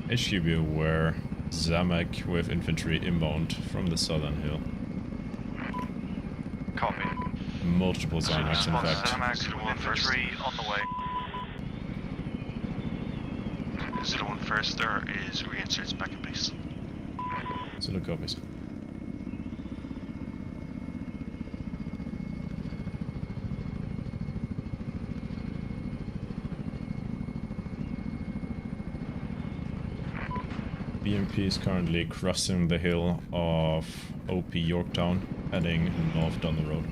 HQ be aware. Zamek with infantry inbound from the southern hill. Copy. Multiple Zymax, in fact. Zamek, infantry on the way. Zulu 1 first, there is reinserts back in base. Zulu copies. BMP is currently crossing the hill of OP Yorktown, heading north down the road.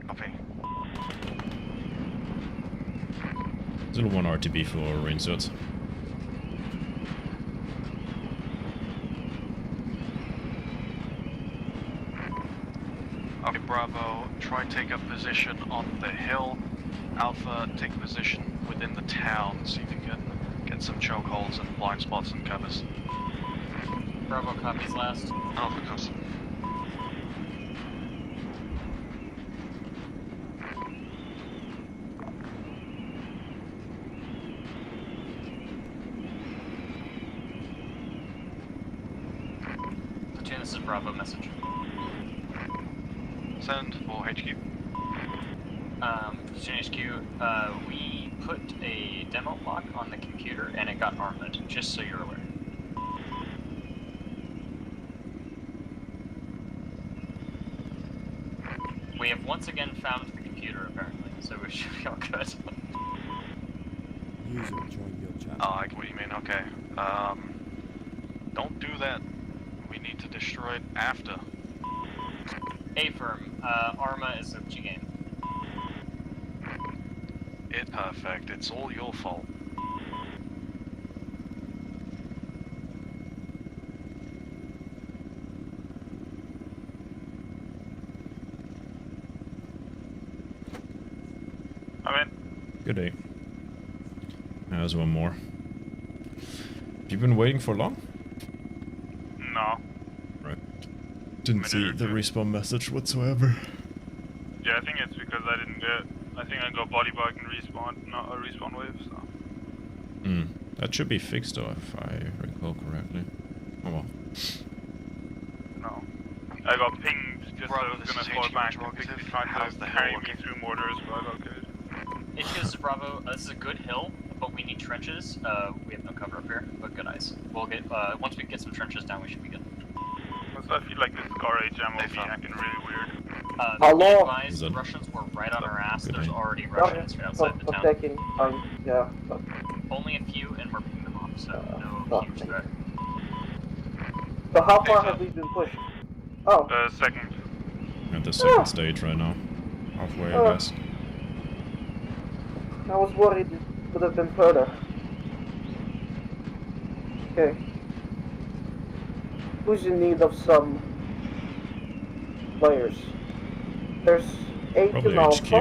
Copy. Zulu 1 RTB for reinserts. Okay, Bravo, try and take up position on the hill. Alpha, take position within the town, see if you can get some chokeholds and blind spots and covers. Bravo copies last. Alpha comes. Platoon, this is Bravo message. Send for HQ. Platoon HQ, we put a demo lock on the computer and it got armored, just so you're aware. We have once again found the computer, apparently, so we should be all good. User joined your chat. Oh, I get what you mean, okay. Don't do that. We need to destroy it after. A-firm, Arma is a G game. It perfect, it's all your fault. I'm in. Good day. There's one more. Have you been waiting for long? No. Right. Didn't see the respawn message whatsoever. Yeah, I think it's because I didn't get. I think I got body bug and respawn, not a respawn wave. So. That should be fixed though, if I recall correctly. Oh well. No. I got pinged just Bravo, so I was this gonna is fall HQ back and interrogative. Pixie tried How's to the carry hill me looking? through mortars, but I got good. This is Bravo, this is a good hill, but we need trenches. We have no cover up here, but good ice. We'll get, once we get some trenches down, we should be good. Also, I feel like this Scar HM will be acting really weird. Hello? The Russians were right on our ass. There's already Russians right outside the town. Taking, yeah. Only a few, and we're picking them off, so no huge threat. So how far have we been pushed? Oh. Second. At the second stage right now. Halfway, I guess. I was worried it would have been further. Okay. Who's in need of some players? There's 8 Probably in Alpha. HQ.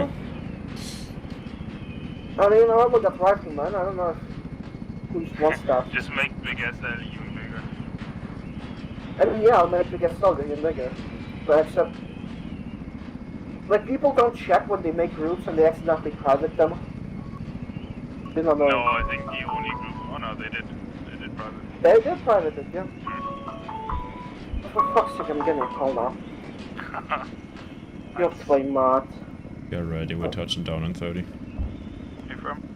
I mean, I would have rifleman. I don't know if who's wants that. Just make Big SL even bigger. I mean, yeah, I'll make the get started even bigger. But except, like, people don't check when they make groups and they accidentally private them. No, I think the only group. Oh no, they did. They did private. They're privated, yeah. For fuck's sake, I'm getting a call now. You'll play mod. Get ready, we're touching down in 30. Confirm.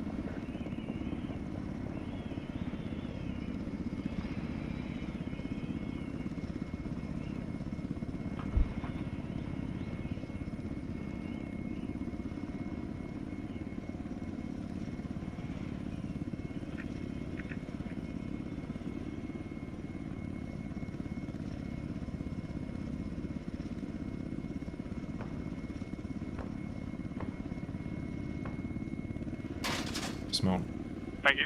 Small. Thank you.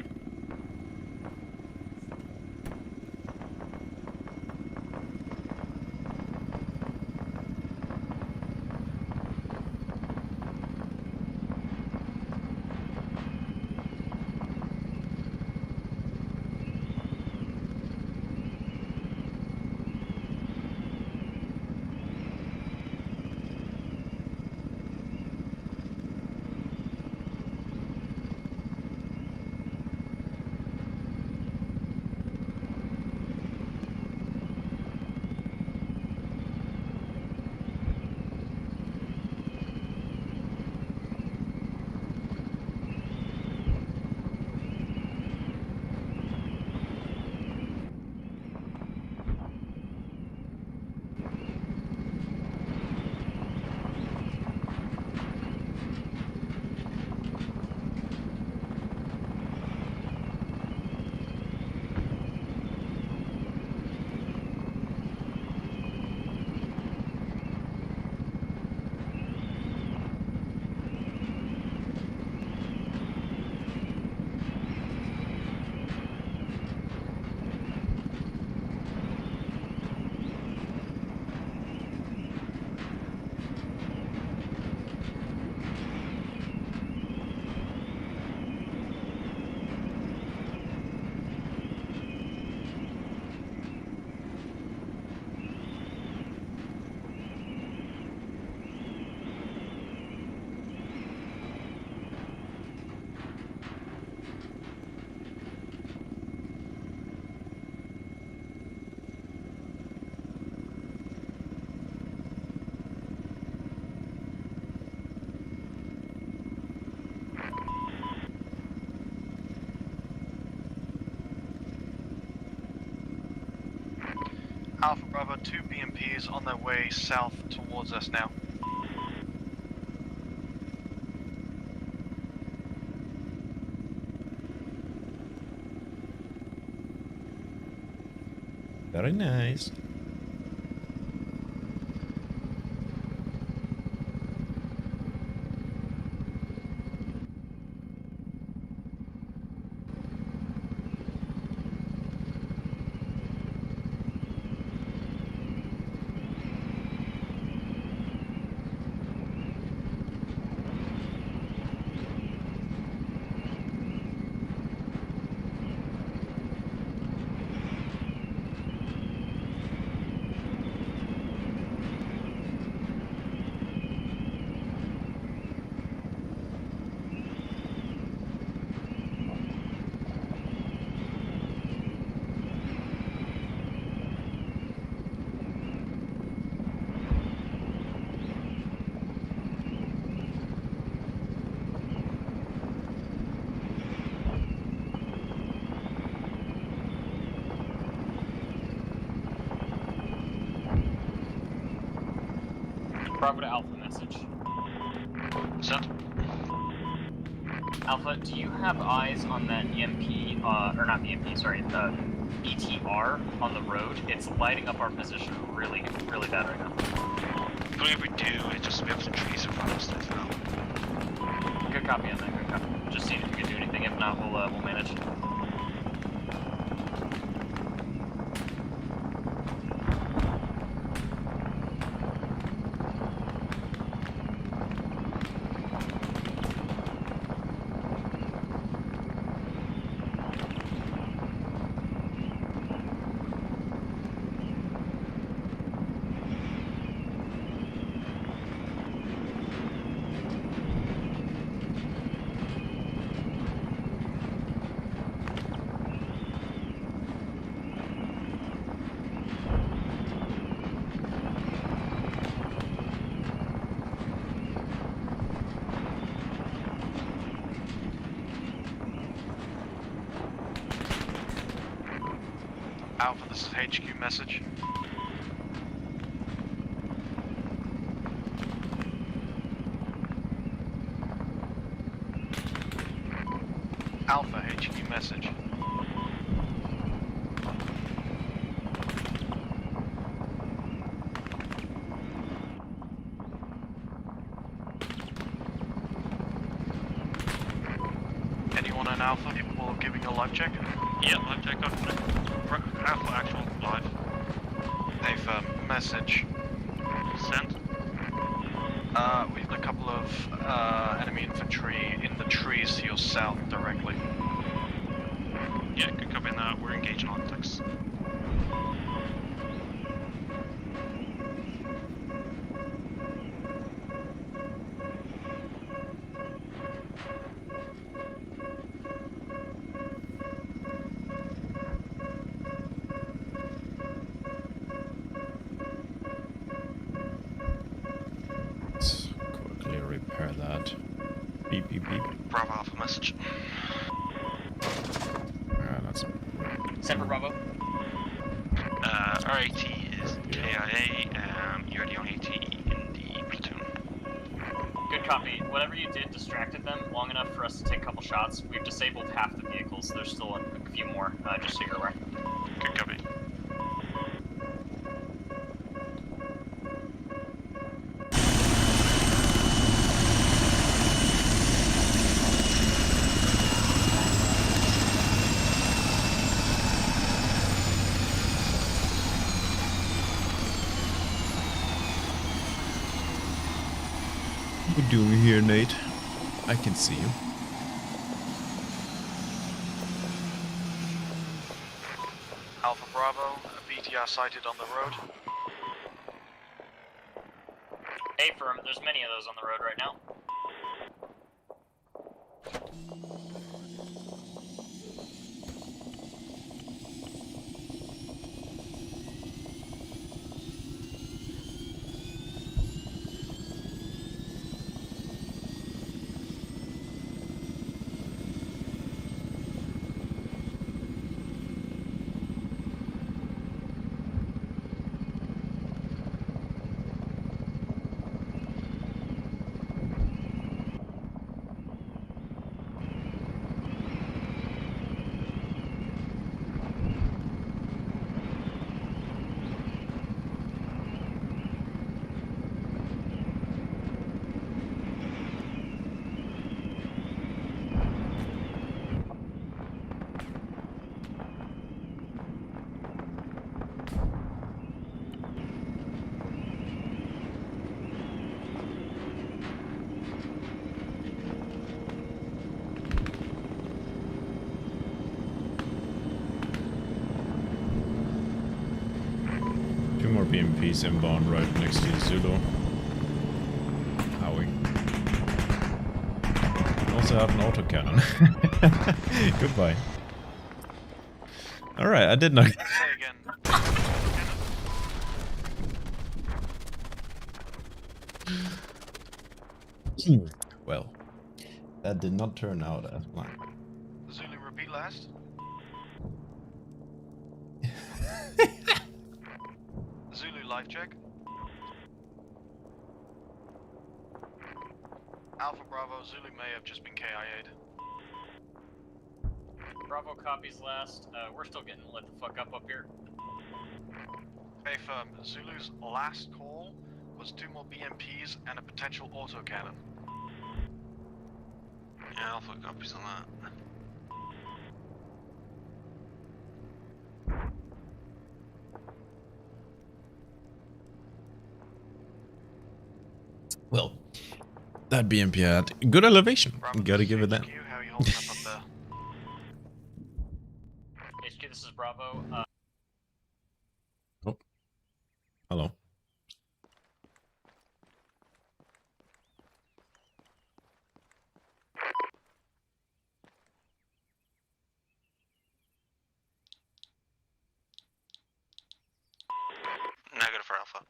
Alpha Bravo, 2 BMPs on their way south towards us now. Very nice. Bravo to Alpha message. Sent. Alpha, do you have eyes on that EMP, or not EMP, sorry, the ETR on the road? It's lighting up our position really, really bad right now. I believe we do, it's just we have some trees in front of us as well. Good copy on that, good copy. Just seeing if you can do anything, if not, we'll manage. This is HQ message. Alpha HQ message. Anyone in Alpha capable of giving a live check? Yeah, live check up. Alpha actual live. Hey, firm. Message. Sent. We've got a couple of enemy infantry in the trees to your south directly. Yeah, good copy on that. We're engaged on optics. Let's quickly repair that. Beep beep beep. Bravo Alpha message. That's Semper Bravo. RAT is KIA, you're the only AT in the platoon. Good copy. Whatever you did distracted them long enough for us to take a couple shots. We've disabled half the vehicles. There's still a few more, just so you're aware. Good copy. What are you doing here, Nate? I can see you. Alpha Bravo, a BTR sighted on the road. Hey, firm. There's many of those on the road right now. Two more BMPs inbound right next to Zulu. Howie. We also have an autocannon. Goodbye. Alright, I did not. Say again. Well, that did not turn out as planned. Zulu, repeat last. Zulu live check. Alpha Bravo, Zulu may have just been KIA'd. Bravo copies last. We're still getting lit the fuck up here. Hey firm, Zulu's last call was 2 more BMPs and a potential autocannon. Yeah, Alpha copies on that. Well, that BMP had good elevation. Gotta give it that. How are you holding up there? HQ, this is Bravo. Oh. Hello. Negative for Alpha.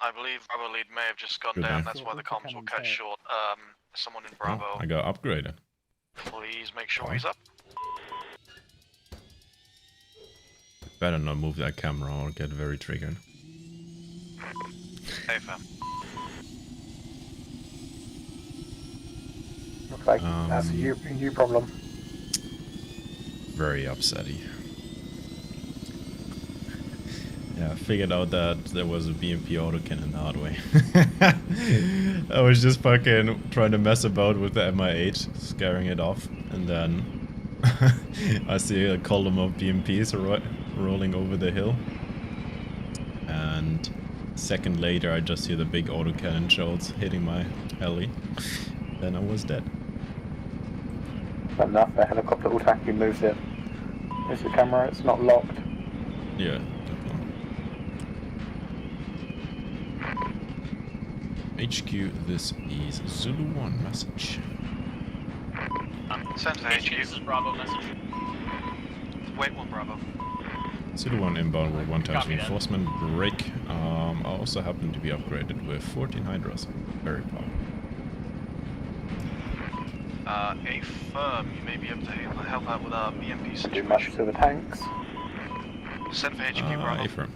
I believe Bravo lead may have just gone Good down, man. that's why the comms were cut short. Someone in Bravo, Oh, I got upgraded. please make sure Why? he's up. Better not move that camera or get very triggered. Hey, fam. Looks like that's a you problem. Very upsetty. Yeah, I figured out that there was a BMP autocannon the hard way. I was just fucking trying to mess about with the MI8, scaring it off, and then I see a column of BMPs rolling over the hill. And a second later I just hear the big autocannon shells hitting my heli. Then I was dead. Enough, the helicopter automatically moves it. Is the camera, it's not locked. Yeah. HQ, this is Zulu 1 message. Send to HQ. This is Bravo message. Wait 1 Bravo. Zulu 1 inbound with 1 times reinforcement break. I also happen to be upgraded with 14 Hydras. Very powerful. A firm, you may be able to help out with our BMP situation. Too much to the tanks. Send for HQ Bravo. A firm.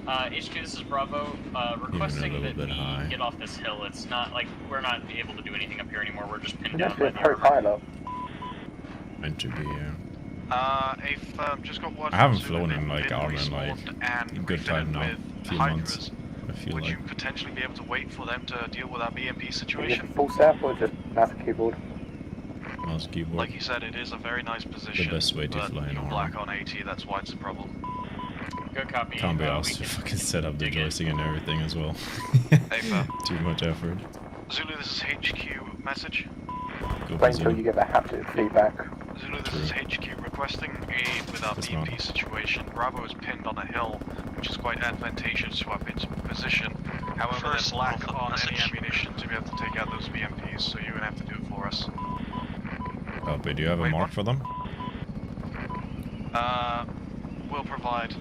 HQ, this is Bravo. Requesting that we high. get off this hill. It's not like we're not able to do anything up here anymore. We're just pinned That's down by a the co-pilot. Meant to be, A firm, just got one. I haven't flown in like Arma in like a good time now. A few months. I feel Would like. you potentially be able to wait for them to deal with our BMP situation? Full step or just mouse and keyboard? Mouse keyboard. Like you said, it is a very nice position. The best way to but fly in you're Arma. black on AT, that's why it's a problem. Good copy. Can't be asked to fucking set up the joystick and everything as well. Too much effort. Zulu, this is HQ message. Go Wait until you get the haptic feedback. Zulu, this is HQ requesting aid with our BMP situation. Bravo is pinned on a hill, which is quite advantageous to our position. However, there's lack on any ammunition to be able to take out those BMPs, so you're gonna have to do it for us. Copy. Do you have a mark for them? We'll provide.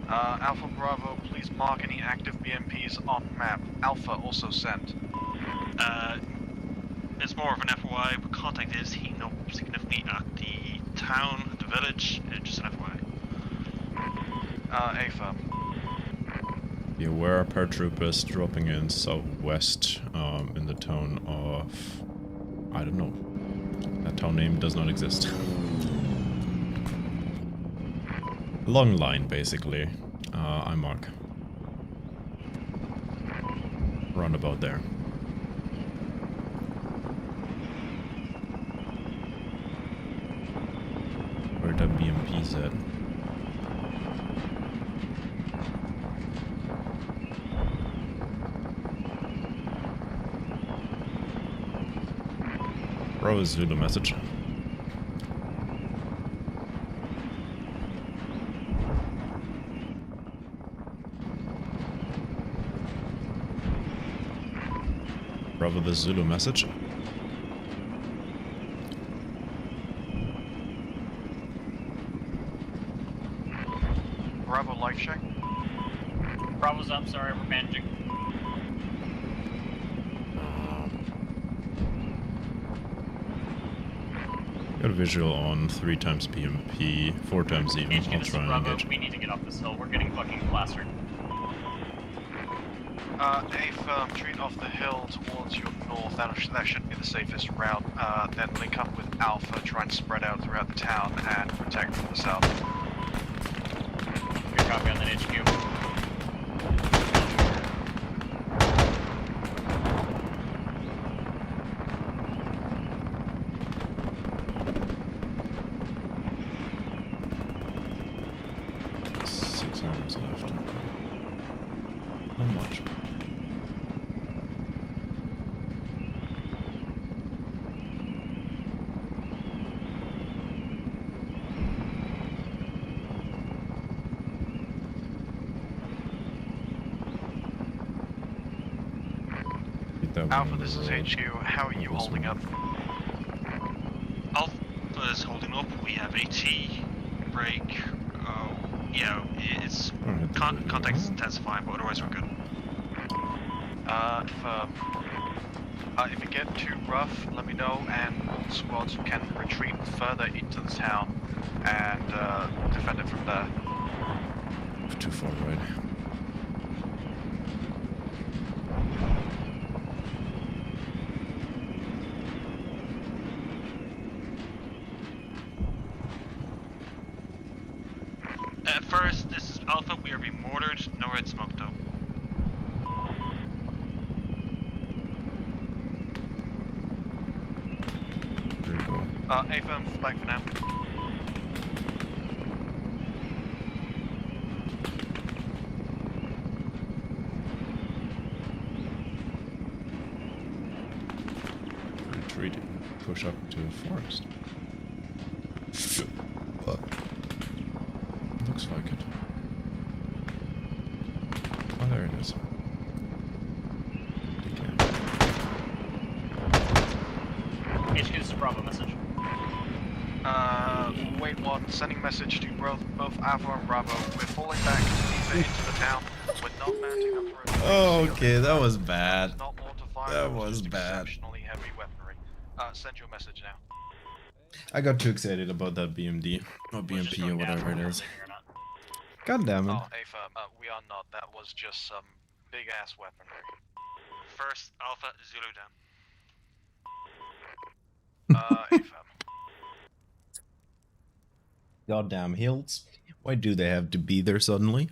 Alpha Bravo, please mark any active BMPs on map. Alpha also sent. It's more of an FYI, but contact is heating up significantly at the town, the village, just an FYI. A firm. Be aware, paratroopers dropping in southwest in the town of... I don't know. That town name does not exist. Long line, basically. I mark. Roundabout there. Where the BMP's at. Bravo Zulu message. Bravo the Zulu message. Bravo light check. Bravo's up, sorry, we're managing. Got a visual on 3 times BMP, 4 times even. I'll try and Bravo, engage. we need to get off this hill. We're getting fucking plastered. A firm, treat off the hill towards your north. That should be the safest route. Then link up with Alpha, try and spread out throughout the town and protect from the south. Good copy on that HQ. Alpha, this is HQ. How are you holding up? Alpha is holding up. We have AT break. Yeah, it's contact's intensifying, but otherwise we're good. If it get too rough, let me know, and all the squads can retreat further into the town and defend it from there. Too far right. First, this is Alpha. We are being mortared. No red smoke, though. There we go. A firm, back for now. Retreat. Push up into the forest. Fuck. Looks like it. Oh, there it is. HQ, this is Bravo message. Wait one, sending message to both Alpha and Bravo. We're falling back deeper into the town. We're not mounting up for a Oh, okay, that was bad. not mortar fire, That it was just bad. exceptionally heavy weaponry. Send you a message now. I got too excited about that BMD. Or BMP or whatever it is. God damn it. Oh, A-firm, we are not. That was just some big-ass weaponry. First, Alpha, Zulu down. A-firm. Goddamn hills. Why do they have to be there suddenly?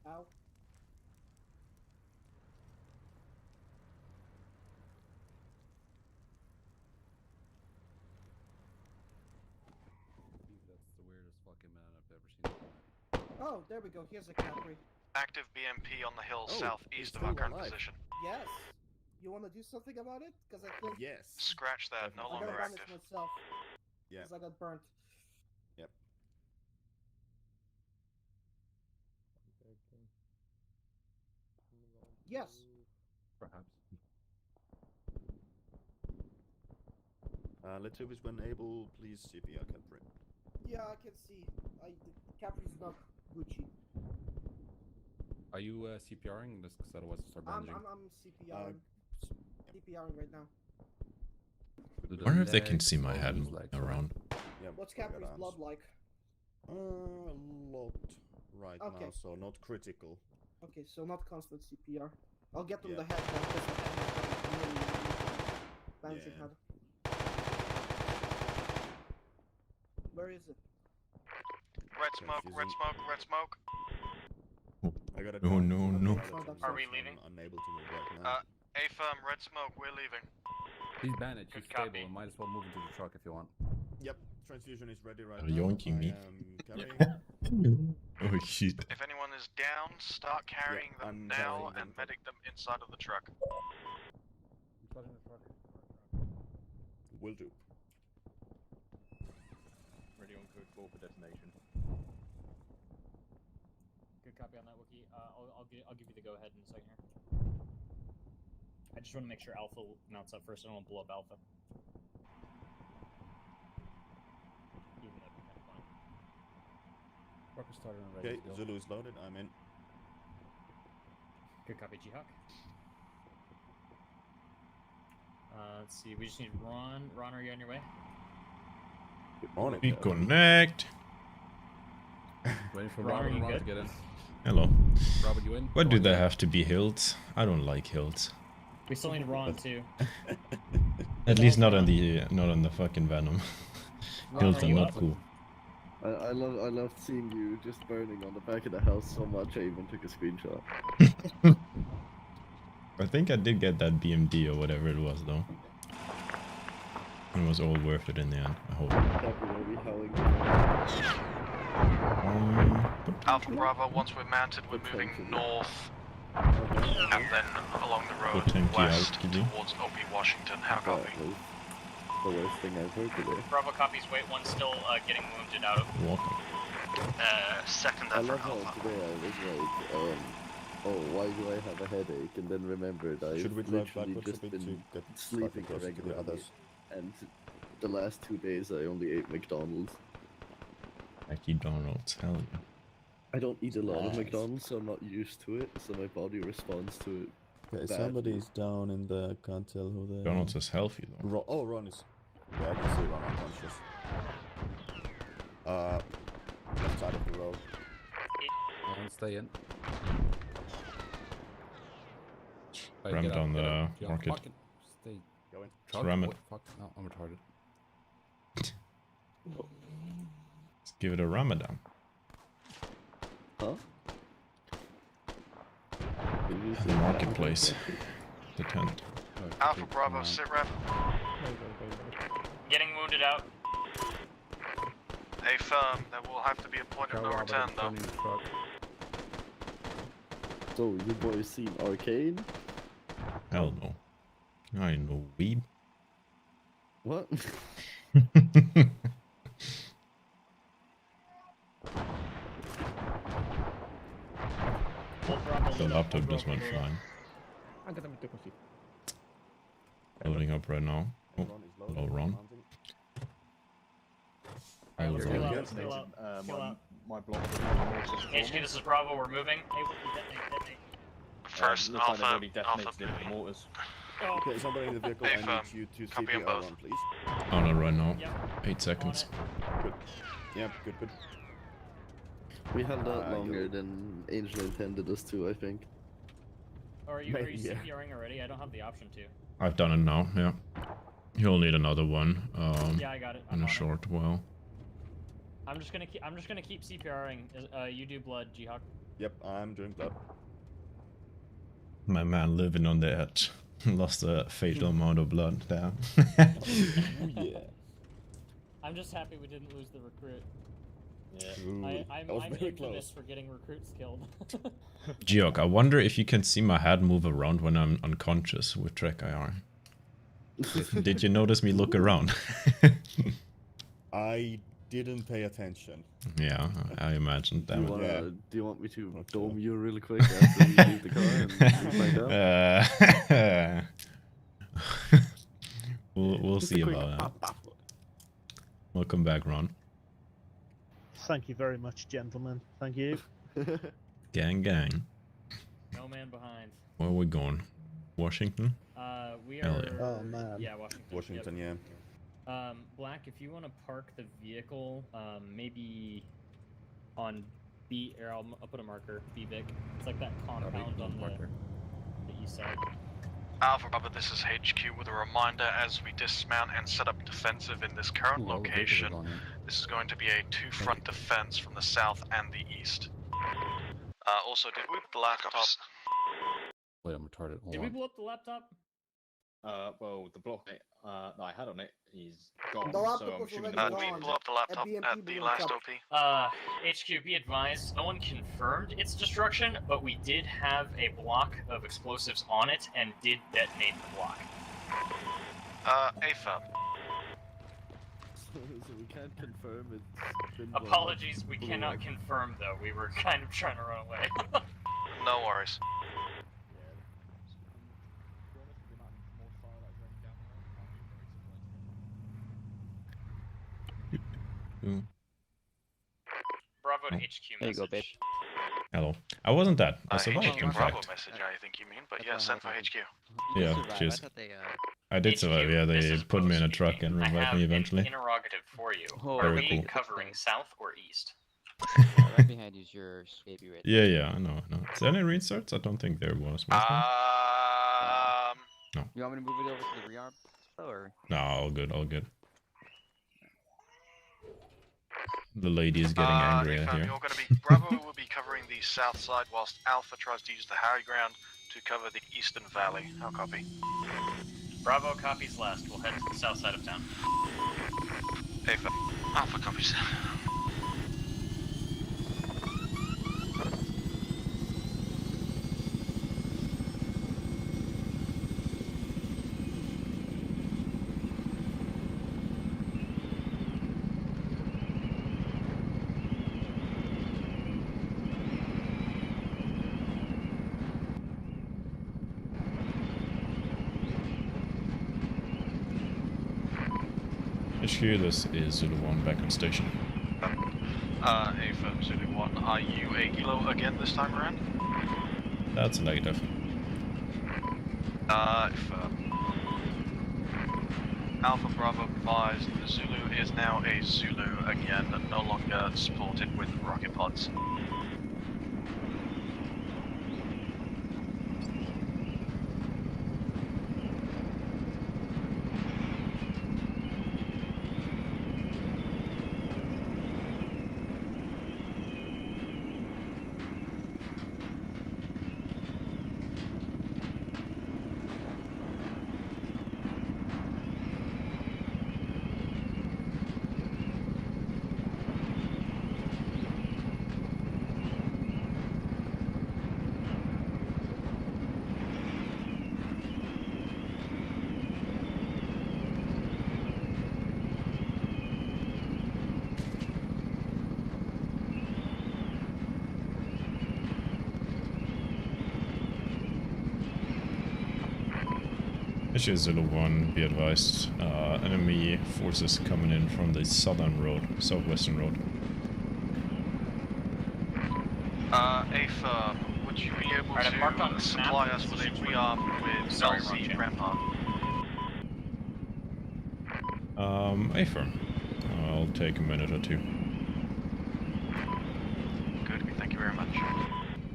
Ow. That's the weirdest fucking man I've ever seen in my life. Oh, there we go. Here's a Capri. Active BMP on the hill Oh, southeast it's of our still current alive. position. Yes. You want to do something about it? Because I think Yes. Scratch that, no I longer gotta damage active. myself. Yeah. Because I got burnt. Yep. Yes. Perhaps. Let's hope when able, please CPR Capri. Yeah, I can see. The Capri's not Gucci. Are you CPRing? This because otherwise I'll start bandaging. I'm CPRing. CPRing right now. I wonder if they can see my head around. Yeah, What's Capri's blood like? A lot right Okay. now, so not critical. Okay, so not constant CPR. I'll get them Yeah. the head then, because the head is really bandaging Yeah. head. Where is it? Red smoke, red smoke, red smoke. I got it. No, down. no, no. Are we leaving? I'm unable to move right now. A-firm, red smoke, we're leaving. He's bandaged, he's Good stable, copy. and might as well move into the truck if you want. Yep, transfusion is ready right Are now. yoinking me? I am carrying. Oh shit. If anyone is down, start carrying them I'm now carrying and them. medic them inside of the truck. Will do. Ready on code 4 for detonation. Good copy on that, Wookie. I'll give you the go-ahead in a second here. I just want to make sure Alpha mounts up first. I don't want to blow up Alpha. Even though it'd be kind of fun. Rocket starter and ready Okay, to go. Zulu is loaded. I'm in. Good copy, G-Hawk. Let's see. We just need Ron. Ron, are you on your way? Good morning. Reconnect. Waiting for Ron, are Robert you and Ron good? to get in. Hello. Robert, you in? Why Come do on, they you in? have to be hills? I don't like hills. We still need Ron too. At least not on the fucking Venom. Hills are you not up? cool. I loved seeing you just burning on the back of the house so much I even took a screenshot. I think I did get that BMD or whatever it was though. It was all worth it in the end, I hope. Alpha Bravo, once we're mounted, we're moving north and then along the road Potential west LTD. towards OP Washington. How copy? The worst thing I've heard today. Bravo copies. Wait, one's still getting wounded out. Walking. Second I effort, love how Alpha. today I was like, oh, why do I have a headache? And then remembered I've Should we drive literally backwards a just bit to been get sleeping closer to the irregularly. others? And the last 2 days I only ate McDonald's. McDonald's, hell yeah. I don't eat a lot of Nice. McDonald's, so I'm not used to it, so my body responds to it. Okay, badly. somebody's down in the. Can't tell who they. McDonald's is healthy though. Oh, Ron is. Yeah, I can see Ron unconscious. Left side of the road. Stay in. Rammed on the market. Stay going. Ram it. Fuck, no, I'm retarded. Let's give it a Ramadan. Huh? The marketplace. The tent. Alpha Bravo, sit rep. Getting wounded out. A firm, there will have to be a point of no return though. So, you boys seen Arcane? Hell no. I ain't no weeb. What? The laptop just went flying. Loading up right now. Oh, hello, Ron. I was Still on. out, still out, still out. My block. HQ, this is Bravo, we're moving. First, looks like they've Alpha, already detonated the mortars. Okay, somebody in the vehicle. I need you to Copy on CPR both. one, please. On it right now. 8 seconds. Good. Yeah, good. We held out you'll- longer than Angel intended us to, I think. Or are you Yeah. CPRing already? I don't have the option to. I've done it now, yeah. You'll need another one. Yeah, I got it. In a short while. I'm just gonna keep CPRing. You do blood, G-Hawk. Yep, I'm doing blood. My man living on the edge. Lost a fatal amount of blood there. Yeah. I'm just happy we didn't lose the recruit. Yeah. I'm that was very infamous close. for getting recruits killed. Geok, I wonder if you can see my head move around when I'm unconscious with Trek IR. Did you notice me look around? I didn't pay attention. Yeah, I imagined that. Do you want me to dome you really quick after we leave the car and find out? We'll see about that. Welcome back, Ron. Thank you very much, gentlemen. Thank you. Gang. No man behind. Where are we going? Washington? We Hell are. yeah. Oh man. Yeah, Washington. Washington, yep. yeah. Black, if you want to park the vehicle, maybe on B, or I'll put a marker, B-Vic. It's like that compound on the east side. Alpha Bravo, this is HQ with a reminder as we dismount and set up defensive in this current location. This is going to be a two-front defense from the south and the east. Also, did we put the laptop? Wait, I'm retarded. Hold Did on. we blow up the laptop? Well, the block that I had on it is gone, The laptop so I'm was assuming already the We gone. blew up the laptop BMP at the blew last up. OP. HQ, be advised, no one confirmed its destruction, but we did have a block of explosives on it and did detonate the block. AFAB. So we can't confirm it's been blown up. Apologies, we cannot confirm though. We were kind of trying to run away. No worries. Bravo to HQ There you message. go, bitch. Hello. I wasn't dead. I survived, HQ in Bravo fact. message, I think you mean, but yeah, send for HQ. Yeah, cheers. I did survive, yeah, they put me in a truck and I revived have me an eventually. interrogative for you. Oh, Are Very we cool. covering south or east? Right behind you is your baby right Yeah, I know. Is there any restarts? I don't think there was. Was there? You want me to move it over to the rear? Or? No, all good. The lady is getting angry AFAB, here. you're going to be Bravo will be covering the south side, whilst Alpha tries to use the high ground to cover the eastern valley. How copy? Bravo copies last. We'll head to the south side of town. AFAB. Alpha copies. HQ, this is Zulu 1 back on station. Affirm Zulu 1, are you a kilo again this time around? That's a negative. Affirm. Alpha Bravo advised the Zulu is now a Zulu again, no longer supported with rocket pods. Issue Zulu 1, be advised, enemy forces coming in from the southern road, southwestern road. Affirm, would you be able to supply us with a rearm with LZ Rampart? Affirm. I'll take a minute or two. Good, thank you very much.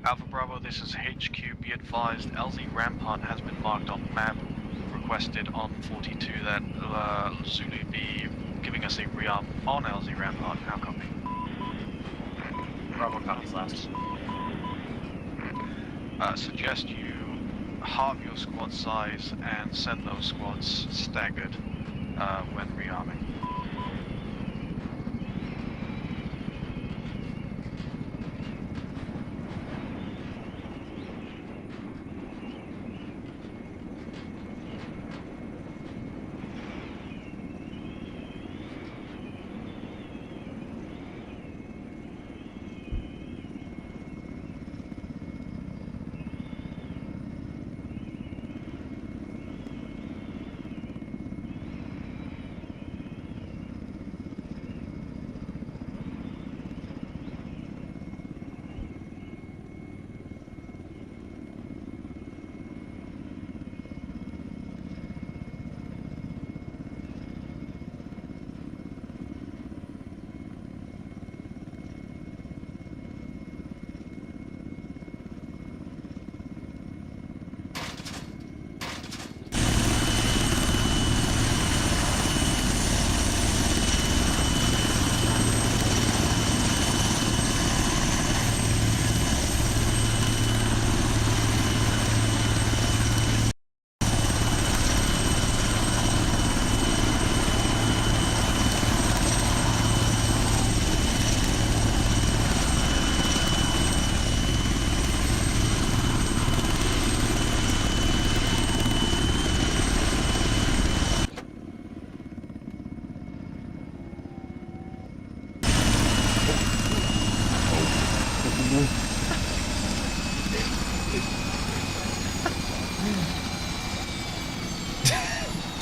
Alpha Bravo, this is HQ, be advised, LZ Rampart has been marked on map. Requested on 42 that Zulu be giving us a rearm on LZ Rampart. How copy? Bravo copies last. Suggest you halve your squad size and send those squads staggered when rearming.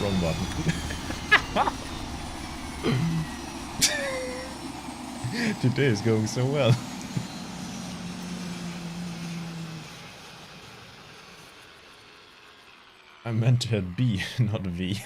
Wrong button. Today is going so well. I meant to hit B, not V.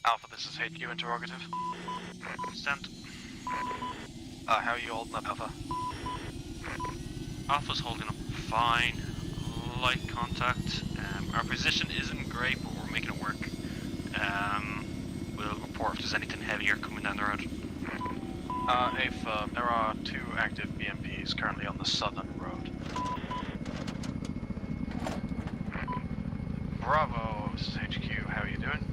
Alpha, this is HQ interrogative. Sent. How are you holding up, Alpha? Alpha's holding up fine. Light contact. Our position isn't great, but we're making it work. We'll report if there's anything heavier coming down the road. Affirm, there are 2 active BMPs currently on the southern road. Bravo, this is HQ, how are you doing?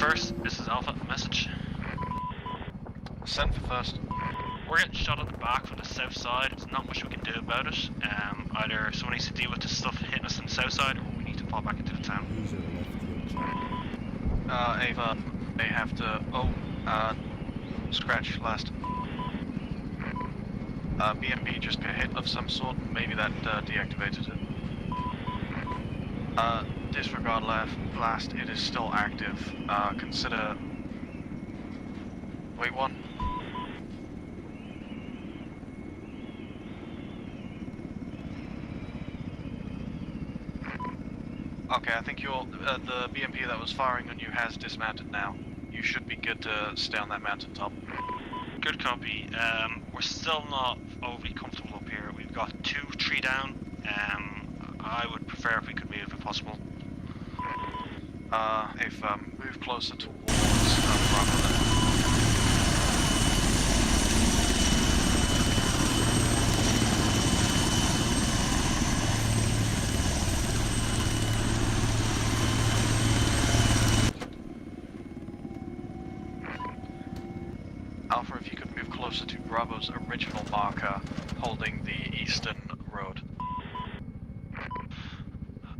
first, this is Alpha. Message. Send for first. We're getting shot at the back from the south side. There's not much we can do about it. Either someone needs to deal with the stuff hitting us on the south side, or we need to fall back into the town. Ava, they have to. Scratch last. BMP just got hit of some sort. Maybe that deactivated it. Disregard last. It is still active. Consider. Wait one. Okay, I think you're the BMP that was firing on you has dismounted now. You should be good to stay on that mountaintop. Good copy. We're still not overly comfortable up here. We've got 2-3 down. I would prefer if we could move if possible. If move closer towards Bravo then. Alpha, if you could move closer to Bravo's original marker, holding the eastern road.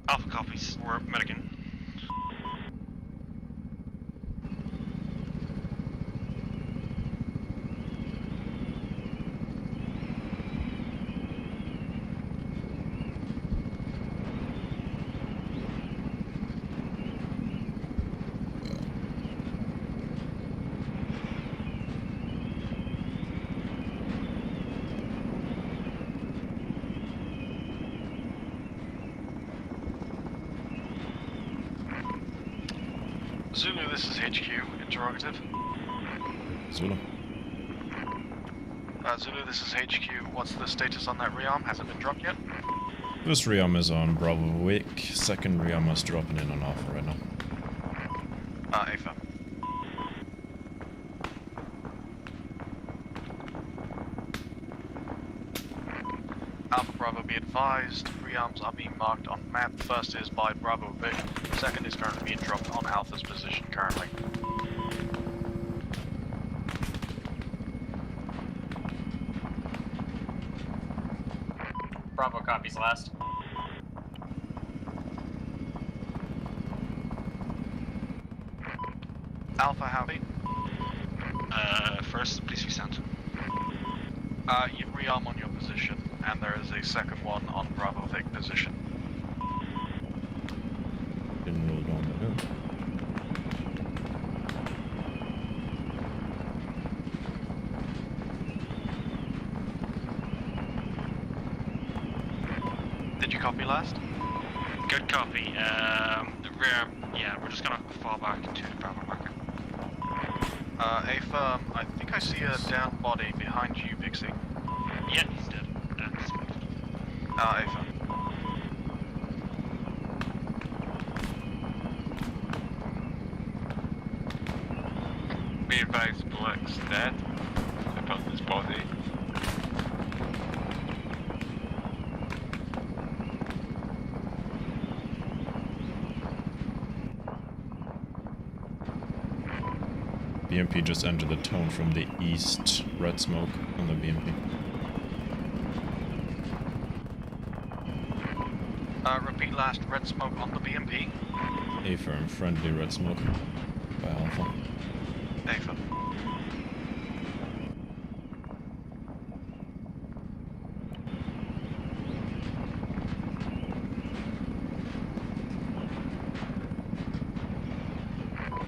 Alpha copies. We're medicing. Zulu, this is HQ. Interrogative. Zulu. Zulu, this is HQ. What's the status on that rearm? Has it been dropped yet? First rearm is on Bravo Wick. Second rearm is dropping in on Alpha right now. Ava. Alpha Bravo, be advised. Rearms are being marked on map. First is by Bravo Vic. Second is currently being dropped on Alpha's position currently. Bravo copies last. Alpha, howdy. First, please resend. You rearm on your position, and there is a second one on Bravo Vic position. Didn't roll down the hill. Did you copy last? Good copy. The rear, yeah, we're just gonna fall back to the Bravo marker. Ava, I think I see a down body behind you, Pixie. Yeah, he's dead. Ava. Be advised, Black's dead. I found his body. BMP just entered the town from the east. Red smoke on the BMP. Repeat last, red smoke on the BMP. A firm, friendly red smoke by Alpha. Ava.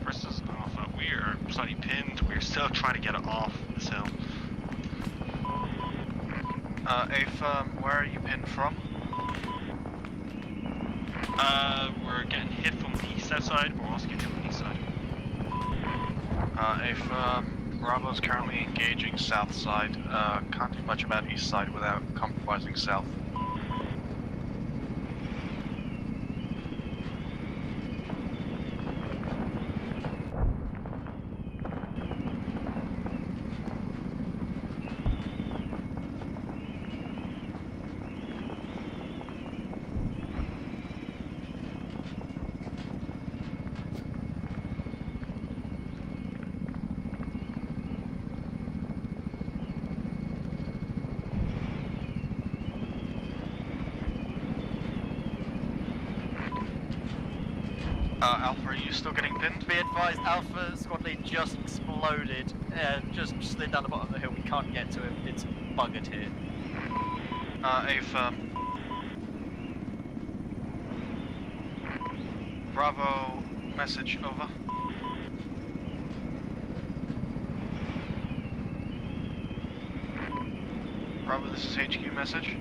Versus Alpha, we are slightly pinned. We're still trying to get it off this hill. Ava, where are you pinned from? We're getting hit from the east side. We're also getting hit from the east side. If Bravo's currently engaging south side, can't do much about east side without compromising south. Alpha, are you still getting pinned? Be advised, Alpha squad lead just exploded and just slid down the bottom of the hill. We can't get to him. It's buggered here. A firm. Bravo, message over. Bravo, this is HQ message.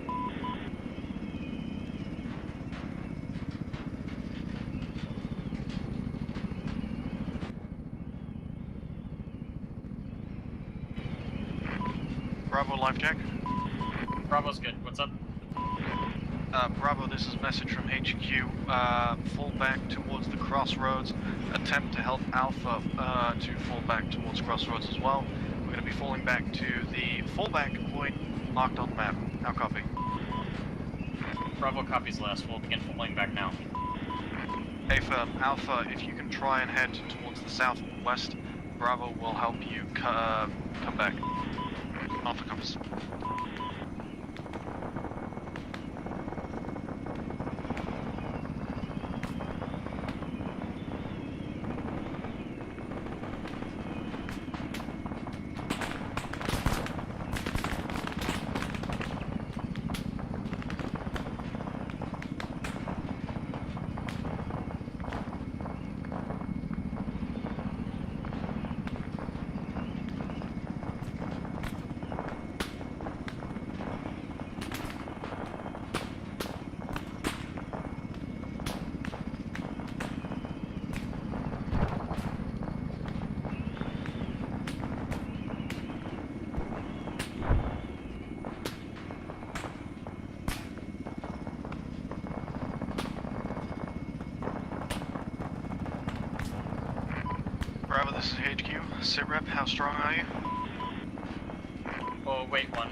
Bravo, live check. Bravo's good. What's up? Bravo, this is message from HQ. Fall back towards the crossroads. Attempt to help Alpha to fall back towards crossroads as well. We're going to be falling back to the fallback point marked on the map. Now copy. Bravo copies last. We'll begin falling back now. Hey firm, Alpha, if you can try and head towards the southwest, Bravo will help you come back. Alpha copies. Bravo, this is HQ. Sit rep, how strong are you? Oh, wait, one.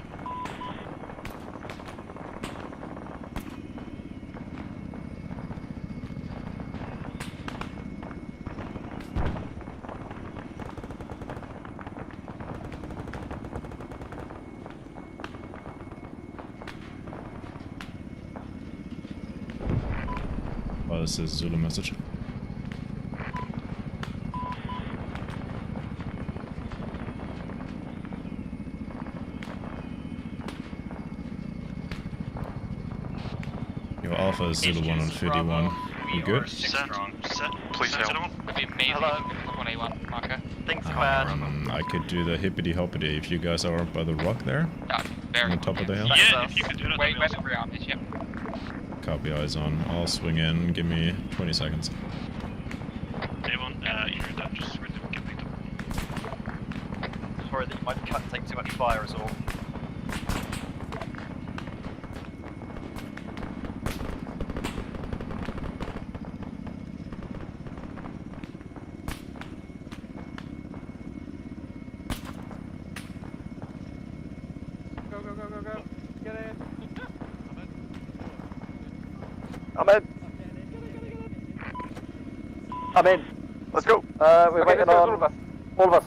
Oh, this is Zulu message. Your Alpha is Zulu 1 on 51. You good? Set. Please help. Would be amazing. Hello. 1A1 marker. Thanks, Squad. I could do the hippity hoppity if you guys are by the rock there. Very on the top of the hill. Yeah, if you could do that. Wait, where's the rear armies? Yep. Copy, eyes on. I'll swing in. Give me 20 seconds. Devon, you heard that, just really get picked up. Sorry that you might take too much fire as all. Go, go, go, go, go. Get in. I'm in. I'm in. Let's go. We're waiting on all of us. all of us.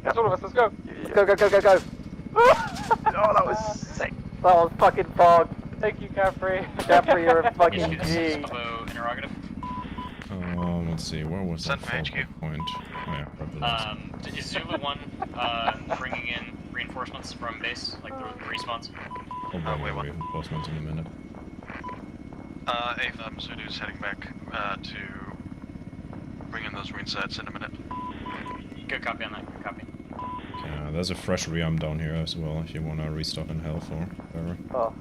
Yes, all of us. Let's go. Go, go, go, go, go. Oh, that was sick. That was fucking fog. Thank you, Caffrey. Caffrey, you're a fucking G. Interrogative. Let's see, where was that focal point? Oh yeah, probably Is Zulu 1 bringing in reinforcements from base, like the respawns? I'll bring reinforcements in a minute. Zulu's heading back to bring in those resets in a minute. Good copy on that, good copy. Yeah, there's a fresh rearm down here as well if you want to restock in health or whatever. Oh.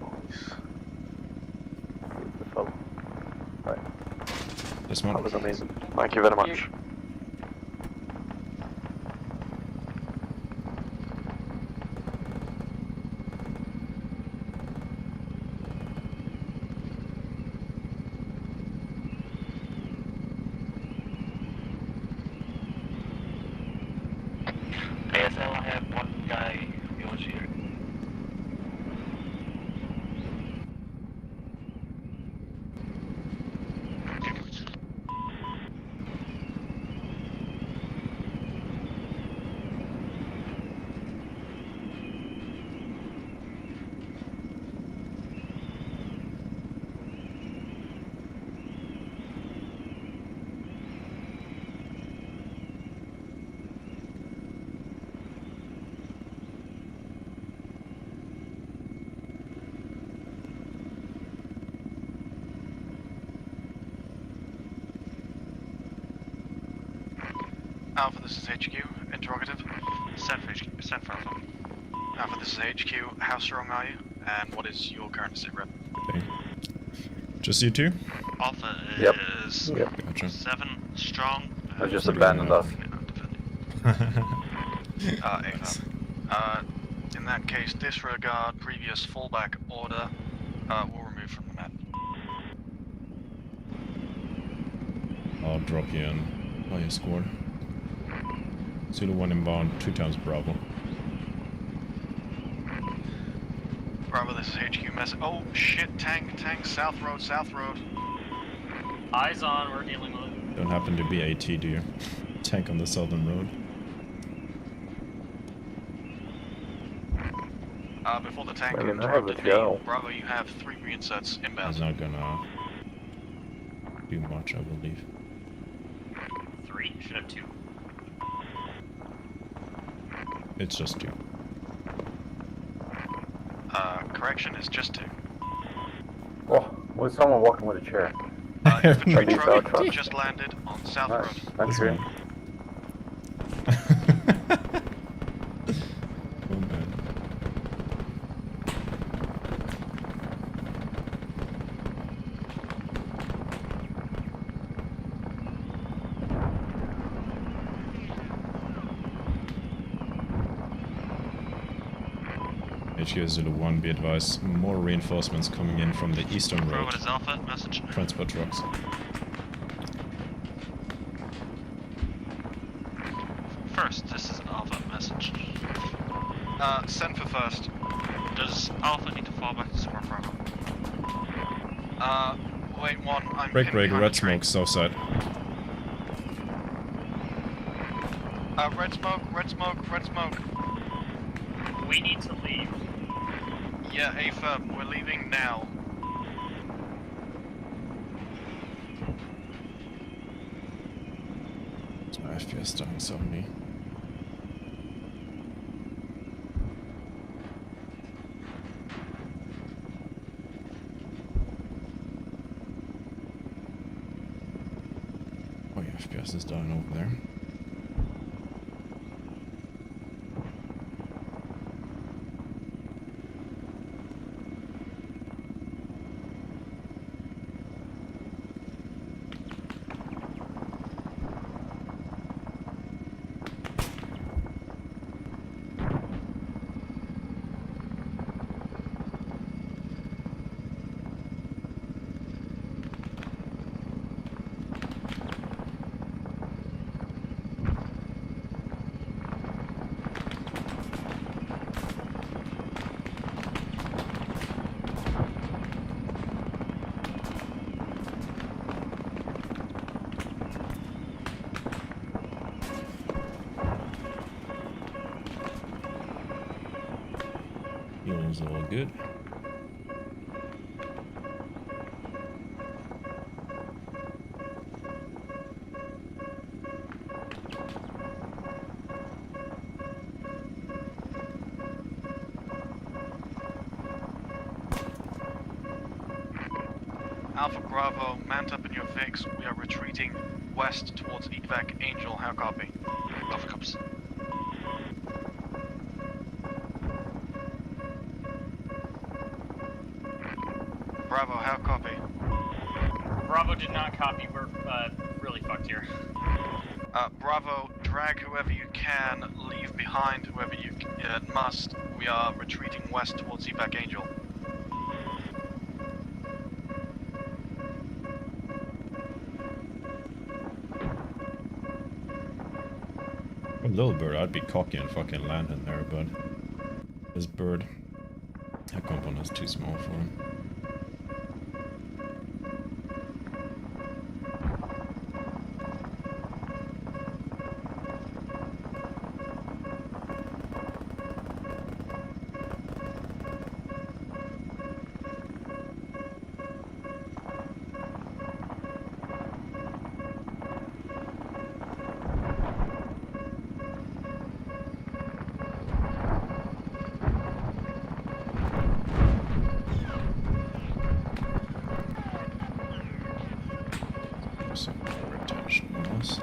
Beautiful. Right. This one? That was amazing. Thank you very much. ASL, I have one guy yours here. Alpha, this is HQ. Interrogative. Send for Alpha. Alpha, this is HQ. How strong are you? And what is your current sit rep? Okay. Just you two? Alpha is Gotcha. 7 strong. I just abandoned us. Ava. In that case, disregard previous fallback order. We'll remove from the map. I'll drop you in by your squad. Zulu 1 inbound, 2 times Bravo. Bravo, this is HQ message. Oh shit, tank, south road. Eyes on, we're dealing with it. Don't happen to be AT, do you? Tank on the southern road. Before the tank I interrupted have me, a go. Bravo, you have 3 reinsets inbound. He's not gonna do much, I believe. 3, should have 2. It's just 2. Correction, is just 2. Oh, was someone walking with a chair? Infantry truck just landed on South Road. Thank you. HQ Zulu 1, be advised, more reinforcements coming in from the eastern road. What is Alpha? Message. Transport trucks. First, this is Alpha message. Send for first. Does Alpha need to fall back to support Bravo? Wait, 1, I'm Break, pinned behind red the train. smoke, south side. Red smoke. We need to leave. Yeah, Ava, we're leaving now. It's my FPS down 70. Oh yeah, FPS is down over there. Feeling's all good. Alpha Bravo, mount up in your fix. We are retreating west towards evac Angel. How copy? Alpha comes. Bravo, how copy? Bravo did not copy. We're really fucked here. Bravo, drag whoever you can, leave behind whoever you must. We are retreating west towards evac Angel. A little bird, I'd be cocky and fucking land in there, but this bird, that compound is too small for him. Some more attention on us.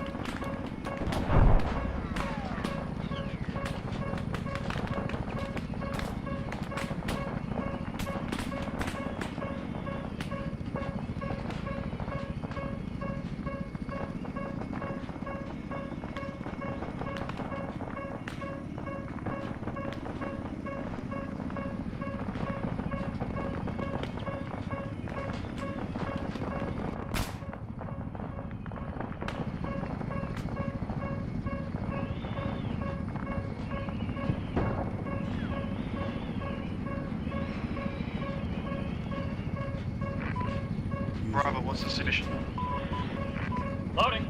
Bravo, what's the situation? Loading.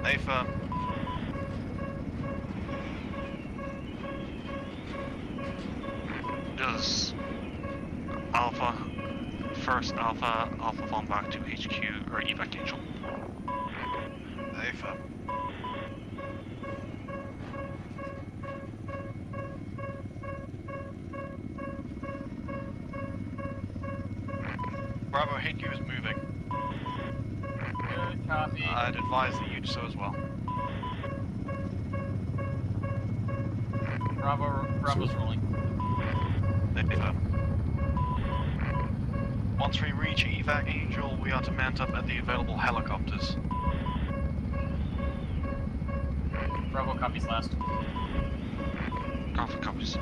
A firm. Does Alpha, first Alpha fall back to HQ or evac Angel? A firm. Bravo, HQ is moving. Good copy. I'd advise that you do so as well. Bravo's rolling. Once we reach evac Angel, we are to mount up at the available helicopters. Bravo copies last. Alpha copies.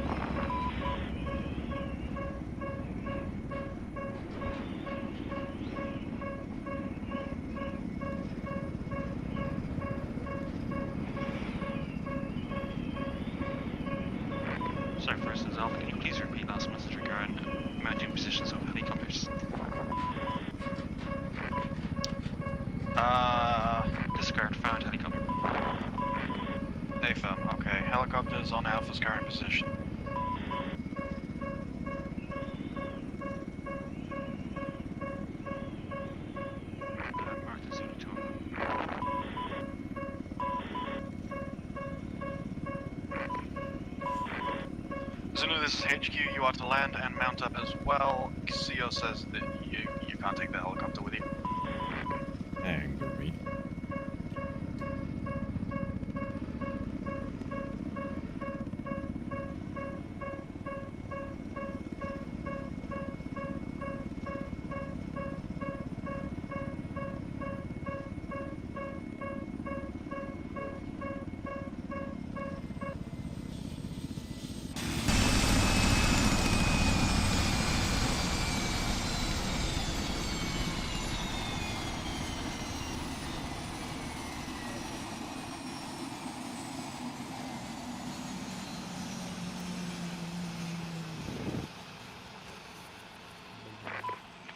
Sorry, for instance, Alpha, can you please repeat last message regarding mounting positions of helicopters? Discard found helicopter. A firm, okay. Helicopters on Alpha's current position. Zulu, this is HQ. You are to land and mount up as well. Casio says that you can't take the helicopter with you. Angry.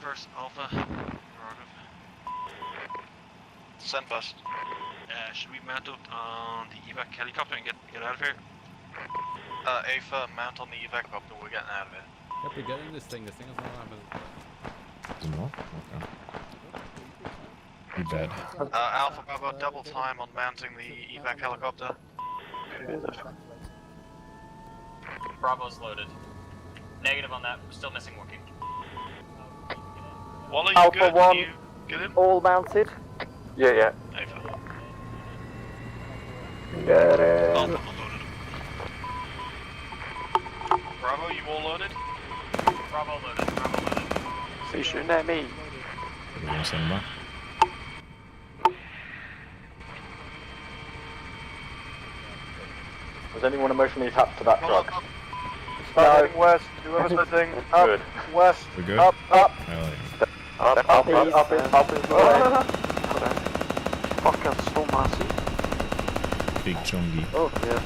First Alpha. Send bust. Should we mount up on the evac helicopter and get out of here? Afa, mount on the evac helicopter. We're getting out of here. Yep, we get in this thing. This thing is not happening. Is it not? Okay. You bet. Alpha Bravo, double time on mounting the evac helicopter. Bravo's loaded. Negative on that. We're still missing working. Wally, you Alpha good? 1, Can you get in? all mounted. Yeah, yeah. Afa. Get in. Alpha unloaded. Bravo, you all loaded? Bravo loaded. Bravo loaded. So you shooting at me? Was anyone emotionally attached to that truck? Start heading west. Whoever's listening, up, Good. west, We're good? up, up. Hell yeah. Up is the way. Fucking so massive. Big chungy. Oh, yeah.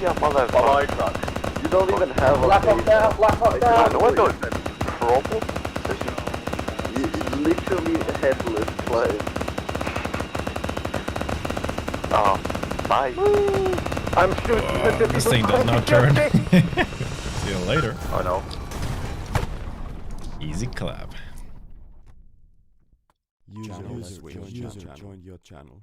You mother. Follow truck. You don't even have a Black Hawk down, Black Hawk down. No, I don't. Trouble? You literally headless plane. Oh, bye. I'm shooting. This thing does not turn. See you later. I know. Easy clap. User joined your channel.